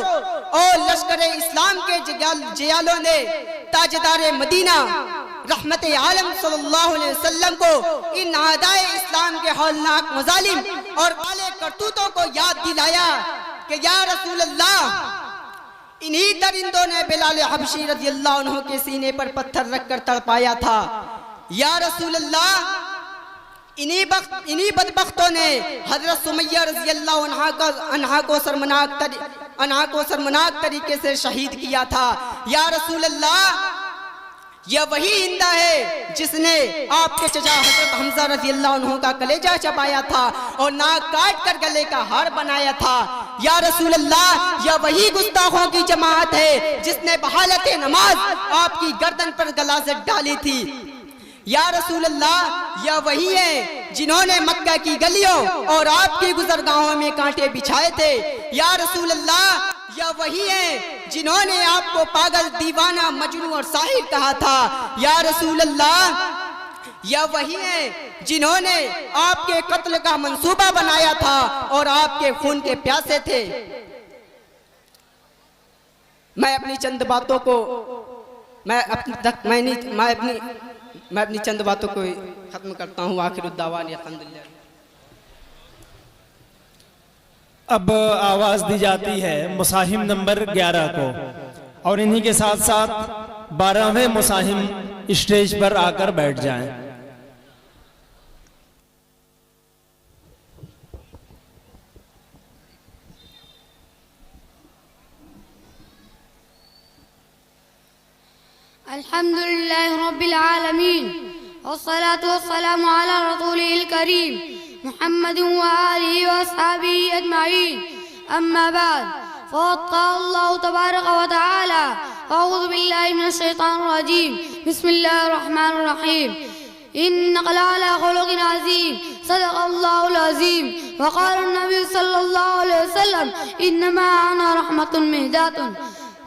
और लश्कर इस्लाम के जियालों ने ताजदार मदीना रहमत आलम सल्लल्लाहु अलैहि वसल्लम को इन आदाए इस्लाम के हौलनाक मुजालिम और काले करतूतों को याद दिलाया कि या रसूल अल्लाह, इन्हीं दरिंदों ने बिलाल हबशी रज़ियल्लाहु अन्हु के सीने पर पत्थर रखकर तड़पाया था। या रसूल अल्लाह, इन्हीं बदबख्तों ने हजरत सुमैया रज़ियल्लाहु अन्हा को शर्मनाक तरीके से शहीद किया था। या रसूल अल्लाह, यह वही हिंदा है जिसने आपके चचा हजरत हमजा रज़ियल्लाहु अन्हु का कलेजा चबाया था और नाक काट कर गले का हार बनाया था। या रसूल अल्लाह, यह वही गुस्ताखों की जमात है जिसने बहालत नमाज आपकी गर्दन पर गलाज़त डाली थी। या रसूल अल्लाह, यह वही है जिन्होंने मक्का की गलियों और आपकी गुजरगाहों में कांटे बिछाए थे। या रसूल अल्लाह, यह वही है जिन्होंने आपको पागल, दीवाना, मजनू और साहिर कहा था। या रसूल अल्लाह, यह वही है जिन्होंने आपके कत्ल का मंसूबा बनाया था और आपके खून के प्यासे थे। मैं अपनी चंद बातों को मैं अपनी चंद बातों को खत्म करता हूँ। आखिरुद्दावानी अल्हम्दुलिल्लाह। अब आवाज दी जाती है मुसाहिम नंबर 11 को और इन्हीं के साथ साथ 12वें मुसाहिम स्टेज पर आकर बैठ जाएं। अल्हम्दुलिल्लाहि रब्बिल आलमीन वस्सलातु वस्सलामु अला रसूलिल करीम मुहम्मद व आलिहि व अस्हाबिहि अजमाइन। अम्मा बाद, फ़क़ाल तबारक व तआला अऊज़ु बिल्लाहि मिनश शैतानिर रजीम बिस्मिल्लाहिर रहमानिर रहीम। इन्नका लअला खुलुक़िन अज़ीम सदक़ल्लाहुल अज़ीम। व क़ाला नबी सल्लल्लाहु अलैहि वसल्लम इन्नमा अना रहमतुन मुहदातुन।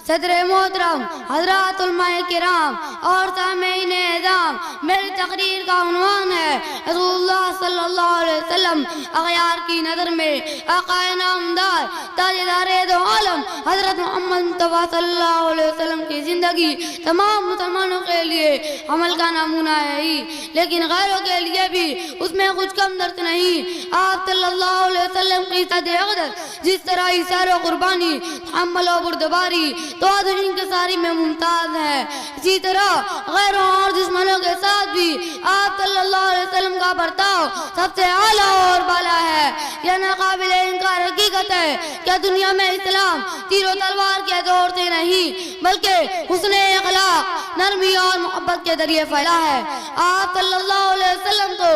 सदर मोहतरम हज़रात उलमाए किराम और सामीईन एज़ाम, मेरी तकरीर का उन्वान है रसूलुल्लाह सल्लल्लाहु अलैहि वसल्लम अग़यार की नज़र में आक़ाए नामदार ताजदारे दो आलम हज़रत मोहम्मद मुस्तफ़ा सल्लल्लाहु अलैहि वसल्लम की ज़िंदगी तमाम मुसलमानों के लिए अमल का नमूना है ही, लेकिन गैरों के लिए भी उसमें कुछ कम दर्द नहीं। आप सल्लल्लाहु अलैहि वसल्लम की सद-ए-अक़दस जिस तरह इसार कुर्बानी, तहम्मुल और बुर्दबारी तो के सारी में मुमताज है, इसी तरह गैरों और दुश्मनों के साथ भी आप सल्लल्लाहु अलैहि वसल्लम का बर्ताव सबसे आला और बाला है। यह नाकाबिल इनकार हकीकत है कि दुनिया में इस्लाम तीरों तलवार के दौर से नहीं बल्कि हुस्न अखलाक, नरमी और मोहब्बत के जरिए फैला है। आप सल्लल्लाहु अलैहि वसल्लम तो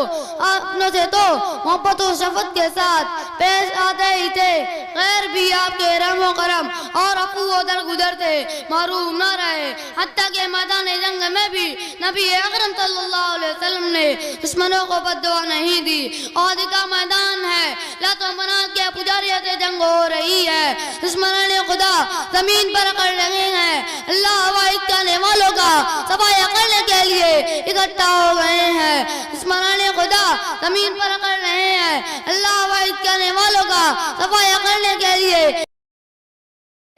अपनों से तो मोहब्बत और शफकत के साथ पेश आते ही थे, गैर भी आपके रहमो करम और अफू और दरगुजर से महरूम न रहे। हत्ता के मैदान जंग में भी नबी अकरम सल्लल्लाहु अलैहि वसल्लम ने दुश्मनों को बद्दुआ नहीं दी। और का मैदान है, लातों मनात के पुजारियों से जंग हो रही है, दुश्मनों ने खुदा जमीन पर अकड़ लगे हैं। अल्लाह वाहिद करने वालों का सफाया करने के लिए इकट्ठा हो गए हैं। दुश्मनों ने खुदा जमीन पर अकड़ रहे हैं, अल्लाह वाहिद करने वालों का सफाया करने के लिए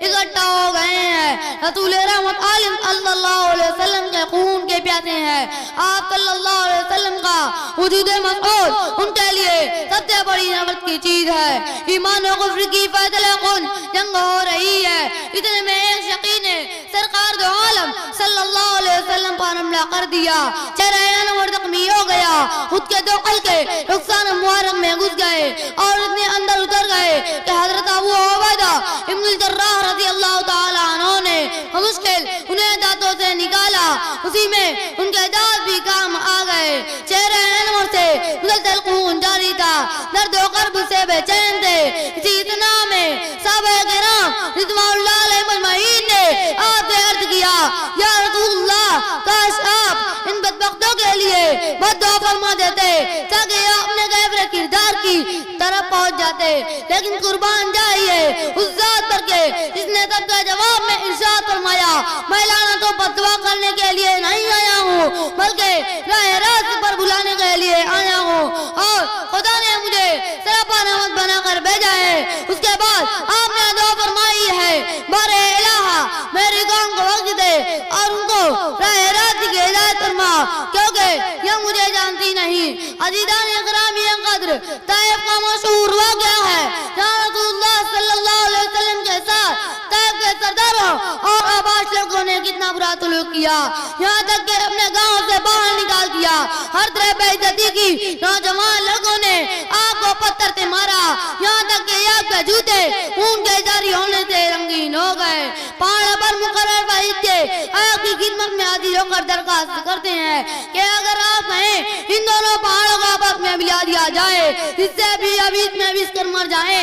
इकट्ठा हो गए हैं। रसूल रहमत आलम सल्लल्लाहु अलैहि वसल्लम के खून के प्यासे हैं। आप सल्लल्लाहु अलैहि वसल्लम का वजूद मसऊद उनके लिए सबसे बड़ी नेमत की चीज है। ईमान और कुफ्र की फैसला कुन जंग हो रही है। इतने में एक शकी ने सरकार दो आलम सल्लल्लाहु अलैहि वसल्लम पर हमला कर दिया। चेहरा अनवर जख्मी हो गया, खुद के दो हल्के रुखसान मुबारक में घुस गए और इतने अंदर उतर गए कि हजरत अबू उबैदा इब्नुल जर्राह रज़ी अल्लाह ताला अन्हु ने मुश्किल उन्हें दांतों से निकाला। उसी में उनके दांत भी काम आ गए। चेहरे अनवर से मुसलसल खून जारी था, दर्द और कर्ब से बेचैन थे। इसी इतना में सहाबा किराम रिज़वानुल्लाह अलैहिम अजमईन ने आपसे अर्ज किया, या रसूलल्लाह, काश आप इन बदबख्तों के लिए बद्दुआ फरमा देते ताकि अपने गैर किरदार की तरफ पहुंच जाते। लेकिन कुर्बान जाइए उस जात पर के जिसने सबका जवाब में इरशाद फरमाया, मैं लानत तो बददुआ करने के लिए नहीं आया हूँ, बल्कि राह रास्त पर बुलाने के लिए आया हूँ और खुदा ने मुझे सरापा नमत बनाकर भेजा है। उसके बाद आपने दुआ फरमाई है, बारे इलाहा, मेरी कौम को वक्त दे और उनको राह रास्त की हिदायत फरमा, क्योंकि यह मुझे जानती नहीं। अजीदान इकरामी कद्र ताइफ का मशहूर वाक़या है, जहाँ रसूलुल्लाह सल्लल्लाहु अलैहि वसल्लम के साथ ताइफ के सरदारों और आबाश लोगों ने कितना बुरा सलूक किया, यहाँ तक कि अपने गांव से बाहर निकाल दिया। हर तरह बेइज्जती की। नौजवान लोगों ने आपको पत्थर से मारा, यहाँ तक कि आपके जूते खून के जारी होने से रंगीन हो गए। पहाड़ पर मुकर्रर वहीद के आपकी खिदमत में हाजिर होकर दरखास्त करते हैं कि अगर आप कहें इन दोनों पहाड़ों को आपस में मिला दिया जाए, इससे भी अबीत में विष कर मर जाए।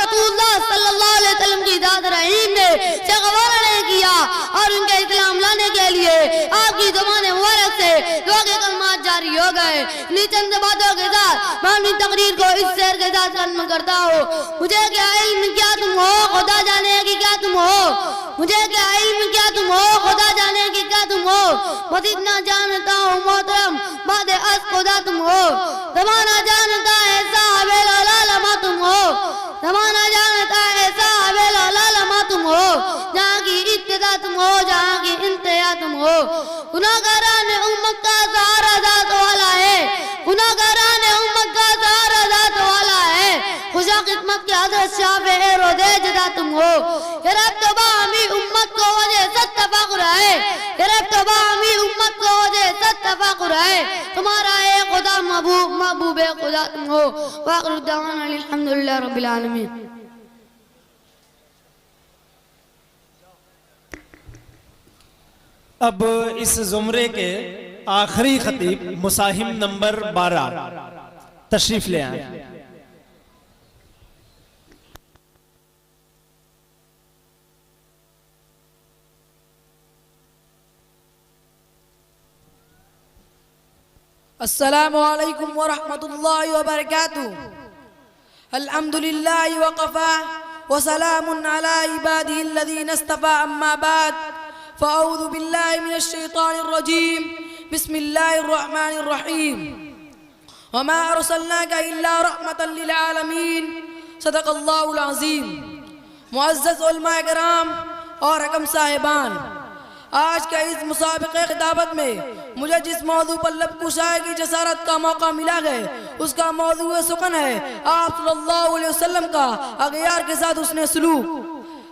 रसूलुल्लाह सल्लल्लाहु अलैहि वसल्लम की दाद रहीम ने गवारा नहीं किया और उनके इस्लाम लाने के लिए आपकी ज़ुबान मुबारक से दुआ के कलमात जारी हो गए। चंद बातों के साथ मैं अपनी तकरीर को इस शेर के साथ खत्म करता हूँ। मुझे क्या इल्म क्या तुम हो, खुदा जाने की क्या तुम हो। मुझे क्या इल्म क्या तुम हो, खुदा जाने की क्या तुम हो। बस इतना जानता हूँ मोहतरम, बाद अस खुदा तुम हो। ज़माना जानता है साहिबे लालमा तुम हो। ज़माना जानता है साहिबे लालमा तुम हो। जहाँ की इब्तिदा तुम हो, जहाँ की इंतहा तुम हो। गुनाहगारान उम्मत का सहारा ज़ात वाला है, गुनाहगारान उम्मत का सहारा ज़ात वाला है। खुशा किस्मत के हज़रत शाफ़िई रोज़े जदा तुम हो। ये रब तौबा हमी उम्मत को वजह सत तफाकुर है, ये रब तौबा हमी उम्मत को वजह सत तफाकुर है। तुम्हारा है खुदा महबूब, महबूब खुदा तुम हो। वाखिरु दावाना अल्हम्दुलिल्लाह रब्बिल आलमीन। अब इस जुमरे के आखिरी खतीब मुसाहिम नंबर 12 तशरीफ ले आए। अस्सलामु अलैकुम व रहमतुल्लाहि व बरकातुहू। अल्हम्दुलिल्लाहि व कफ़ा व सलामुन अला इबादिही अल्लज़ीना इस्तफ़ा, अम्मा बाद, फ़अऊज़ु बिल्लाहि मिनश शैतानिर रजीम, बिस्मिल्लाहिर रहमानिर रहीम। व मा अरसलनाका इल्ला रहमतल लिल आलमीन, सदक़ल्लाहुल अज़ीम। मुअज़्ज़ज़ उलमा किराम और हकम साहिबान, आज के इस मुसाबिक़े खिताबत में मुझे जिस मौजू पर लब कुशाई की जसारत का मौका मिला है, उसका मौजू सुकन है आप सल्लल्लाहु अलैहि वसल्लम का अग़यार के साथ उसने सलूक।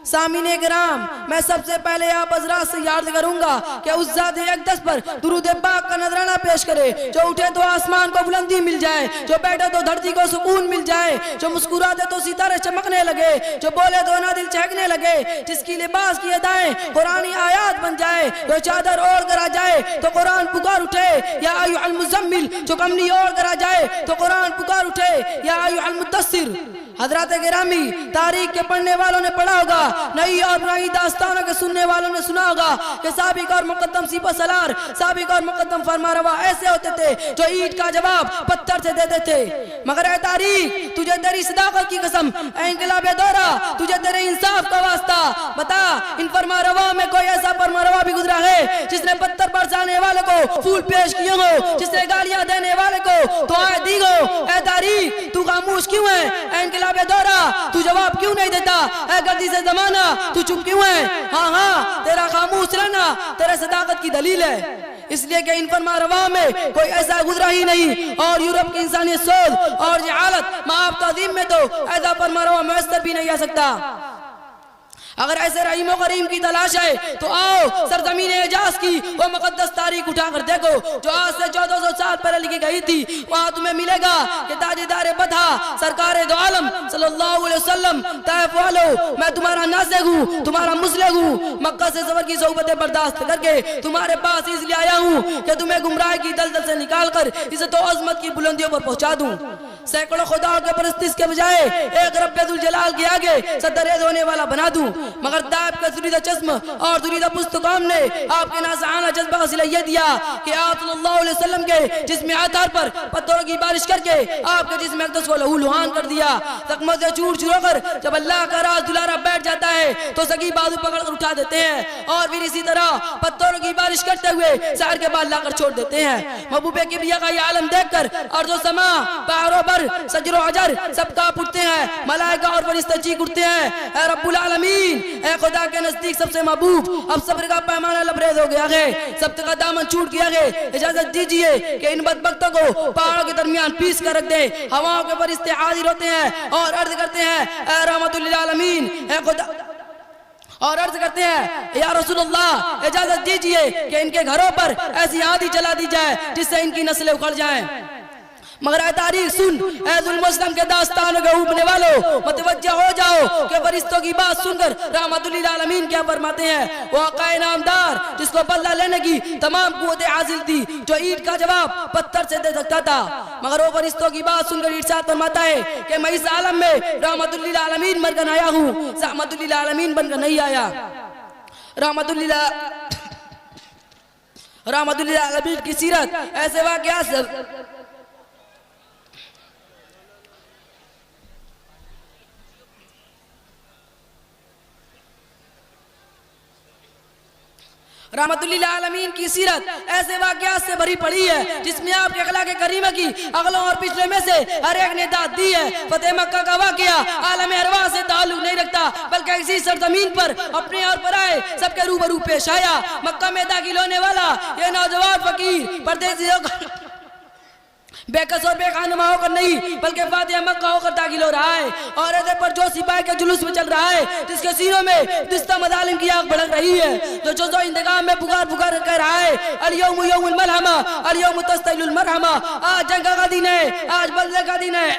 सामीने किराम, मैं सबसे पहले आप हज़रात से याद करूंगा कि उस ज़ात अक़दस पर दुरूद पाक का नजराना पेश करे। जो उठे तो आसमान को बुलंदी मिल जाए, जो बैठे तो धरती को सुकून मिल जाए, जो मुस्कुराते तो सितारे चमकने लगे, जो बोले तो ना दिल चहकने लगे, जिसकी लिबास की अदाएं कुरानी आयात बन जाए, जो चादर ओढ़ कर आ जाए तो कुरान पुकार उठे या अय्युहल मुज़म्मिल, जो कमली ओढ़ कर आ जाए तो कुरान पुकार उठे या अय्युहल मुद्दस्सिर। हजरत गिरामी, तारीख के पढ़ने वालों ने पढ़ा होगा, नई और पुरानी दास्तानों के सुनने वालों ने सुना होगा कि साबिक और मुकद्दम सिपह सलार, साबिक और मुकद्दम फरमारवा ऐसे होते थे जो ईंट का जवाब पत्थर से देते थे। मगर ऐ तारीख, तुझे तेरी सदाकत की कसम, ऐ इंकलाब दौरा, तुझे तेरे इंसाफ का वास्ता, बता इन फरमारवा में कोई ऐसा फरमारवा भी गुजरा है जिसने पत्थर बरसाने वाले को फूल पेश किए हो, जिसने गालियां देने वाले को दुआएं दी हो। ऐ तारीख, तू खामोश क्यों है? दौरा, तू जवाब क्यों नहीं देता? है गर्दी से जमाना, तू चुप क्यों है? हाँ, तेरा खामोश रहना तेरे सदाकत की दलील है। इसलिए कि इन फरमारवा में कोई ऐसा गुजरा ही नहीं, और यूरोप की इंसानी सोच और जहालत माफ ताज़ीम में तो ऐसा फरमारवा मैसर भी नहीं आ सकता। अगर ऐसे रहीम करीम की तलाश है तो आओ सरजमीन एजाज की वो मुकद्दस तारीख उठा कर देखो जो आज से 1400 साल पहले लिखी गई थी। वहाँ तुम्हें मिलेगा कि ताजदार बधा सरकार दो आलम सल्लल्लाहु अलैहि वसल्लम, ताइफ वालों, मैं तुम्हारा नासिक हूँ, तुम्हारा मुस्लिक हूँ। मक्का से सफर की सोबतें बर्दाश्त करके तुम्हारे पास इसलिए आया हूँ कि तुम्हें गुमराह की दलदल से निकाल कर इज्जत और अज़मत की बुलंदियों पर पहुँचा दूँ। सैकड़ों खुदाओं के परस्तिश के बजाय एक रब्बुल जलाल के आगे सदरेज होने वाला बना दूं। मगर दाब का जुरीदा चश्म और जुरीदा पुस्तकाम ने आपके नाज़ाना जज्बा का सिला ये दिया कि आप सल्लल्लाहु अलैहि वसल्लम के जिस्म आधार पर पत्थरों की बारिश करके आपके जिस्म अक़दस को लहूलुहान कर दिया। जख्मों से चूर चूर कर जब अल्लाह का राज दुलारा बैठ जाता है तो सगी बाजू पकड़ कर उठा देते हैं और फिर इसी तरह पत्थरों की बारिश करते हुए शहर के बाद लाकर छोड़ देते हैं। महबूबे किबरिया का ये आलम देखकर और जो समा पहाड़ों पर सजरो अजर सब कांप उठते हैं, मलाइका और फरिश्ते चीख उठते हैं। ऐ रब्बुल आलमीन, ऐ खुदा के नजदीक सबसे महबूब, अब सब्र का पैमाना लबरेज हो गया है, सब्र का दामन छूट गया है। इजाजत दीजिए कि इन बदबख्तों को पहाड़ों के दरमियान पीस कर रख दे। हवाओं के फरिश्ते हाजिर होते हैं और अर्ज करते हैं ऐ रहमतुल लिल आलमीन, ऐ खुदा, और अर्ज करते हैं या रसूलुल्लाह, इजाजत दीजिए कि इनके घरों पर ऐसी आंधी चला दी जाए जिससे इनकी नस्लें उखड़ जाएं। मगर ऐ तारीख सुन, ऐ जुल्म के दास्तानों के ऊबने वालों, मुतवज्जा हो जाओ कि फरिश्तों की बात सुनकर रहमतुल लिल आलमीन क्या फरमाते हैं। वो आका नामदार जिसको बदला लेने की तमाम कुव्वतें हासिल थी, जो ईंट का जवाब पत्थर से दे सकता था, मगर वो फरिश्तों की बात सुनकर इरशाद फरमाता है कि मैं इस आलम में रहमतुल लिल आलमीन बनकर आया हूँ, रहमतुल लिल आलमीन बनकर नहीं आया। रहमतुल लिल आलमीन की सीरत ऐसे वाक़यात रहमतुल्लिल आलमीन की सीरत ऐसे वाक़यात से भरी पड़ी है जिसमें आपके अखलाक़ करीमा की अगलों और पिछले में से हर एक ने दाद दी है। फतेह मक्का का वाक़या आलम अरवा से ताल्लुक़ नहीं रखता, बल्कि इसी सरज़मीन पर अपने और पराए सबके रूबरू पेश आया। मक्का में दाखिल होने वाला ये नौजवान फकीर परदेसी बेकस और बेखानमा होकर नहीं बल्कि फातिहा मक्का होकर दाखिल हो रहा है और ऐसे पर जो सिपाही के जुलूस में चल रहा है जिसके सीनों में दिस्ता मदालिम की आग भड़क रही है, जो इंतकाम में पुकार पुकार कह रहा है अल-यौम यौमुल मलहमा अल-यौम तस्तइलुल मरहमा, आज जंग का दिन है, आज बदले का दिन है,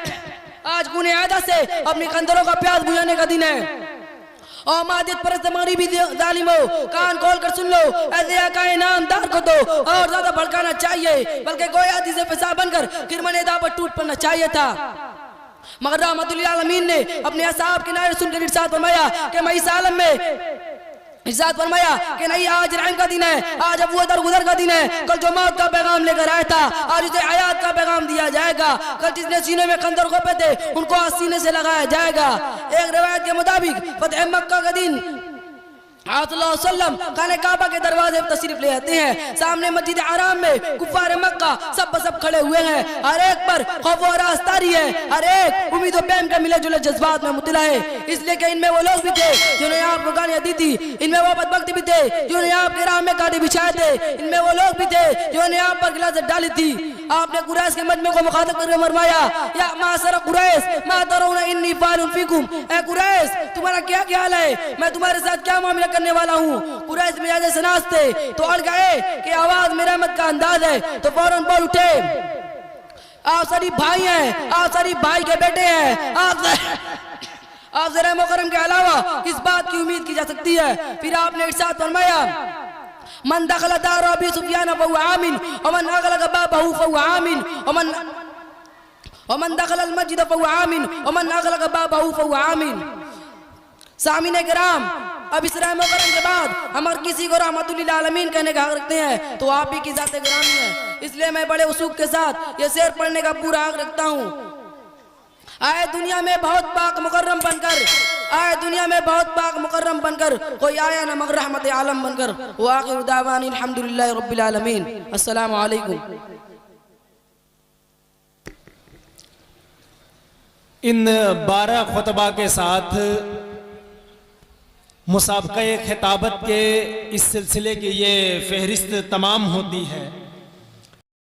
आज खून आदा से अपनी कंदरों का प्यास बुझाने का दिन है। और मादियत परस्त मगरिबी जालिमो, कान खोल कर सुन लो, ऐसे आकाए नामदार को तो और ज्यादा भड़काना चाहिए, बल्कि गोया से पेशाब बनकर गिरमने दावत टूट पड़ना चाहिए था। मगर रहमतुल लिल आलमीन ने अपने असहाब के नारे सुनकर इरशाद फरमाया कि मैं इस आलम में इरशाद फरमाया कि नहीं, आज रहम का दिन है, आज अब वो दरगुजर का दिन है। कल जो मौत का पैगाम लेकर आया था आज उसे हयात का पैगाम दिया जाएगा। कल जिसने सीने में खंदर खोपे थे उनको आज सीने से लगाया जाएगा। एक रिवायत के मुताबिक फतेह मक्का का दिन वसल्लम खाने काबा के दरवाजे पर तशरीफ ले आते हैं। सामने मस्जिद हराम में कुफार मक्का सब खड़े हुए हैं। हर एक पर खौफ और आस्तारी है, हर एक उम्मीद और प्रेम के मिले जुले जज्बात में मुतला है। इसलिए कि इनमें वो लोग भी थे जिन्होंने आपको गालियां दी थी, इनमें वो बदबख्त भी थे जिन्होंने आपके राह में कांटे बिछाए थे, इनमें वो लोग भी थे जिन्होंने आप पर गिलास डाली थी। आपने कुरैश के मजमे को मुखातब करके फरमाया, या मासर कुरैश मा तरौना इन्नी फाइलुन फीकुम, ए कुरैश तुम्हारा क्या ख्याल है, मैं तुम्हारे साथ क्या मामला करने वाला हूँ। कुरैश मिजाज सनास थे तो अड़ गए कि आवाज मेरा मत का अंदाज है, तो फौरन बोल उठे, आप शरीफ भाई हैं, आप शरीफ भाई के बेटे हैं, आप ज़रा मुकर्रम के अलावा इस बात की उम्मीद की जा सकती है। फिर आपने इरशाद फरमाया, मन दखल दार अबी सुफियान फहुव आमिन वमन अगलक बाबहु फहुव आमिन वमन दखल अल मस्जिद फहुव आमिन वमन अगलक बाबहु फहुव आमिन। सामीने किराम, अब इस राह मुकर्रम के बाद हम हर किसी को रहमतुल्लिल आलमीन कहने का हक रखते हैं, तो आप ही की ज़ात गिरामी है। इसलिए मैं बड़े उसूब के साथ ये शेर पढ़ने का पूरा हक रखता हूँ। आए दुनिया में बहुत पाक मुकर्रम बनकर, आए दुनिया में बहुत पाक मुकर्रम बनकर, कोई आया न मगर रहमत आलम बनकर। व आखिर दावानी अल्हम्दुलिल्लाहि रब्बिल आलमीन। अस्सलामु अलैकुम। इन 12 खुतबा के साथ मुसाबक़े खिताबत के इस सिलसिले की ये फहरिस्त तमाम होती है।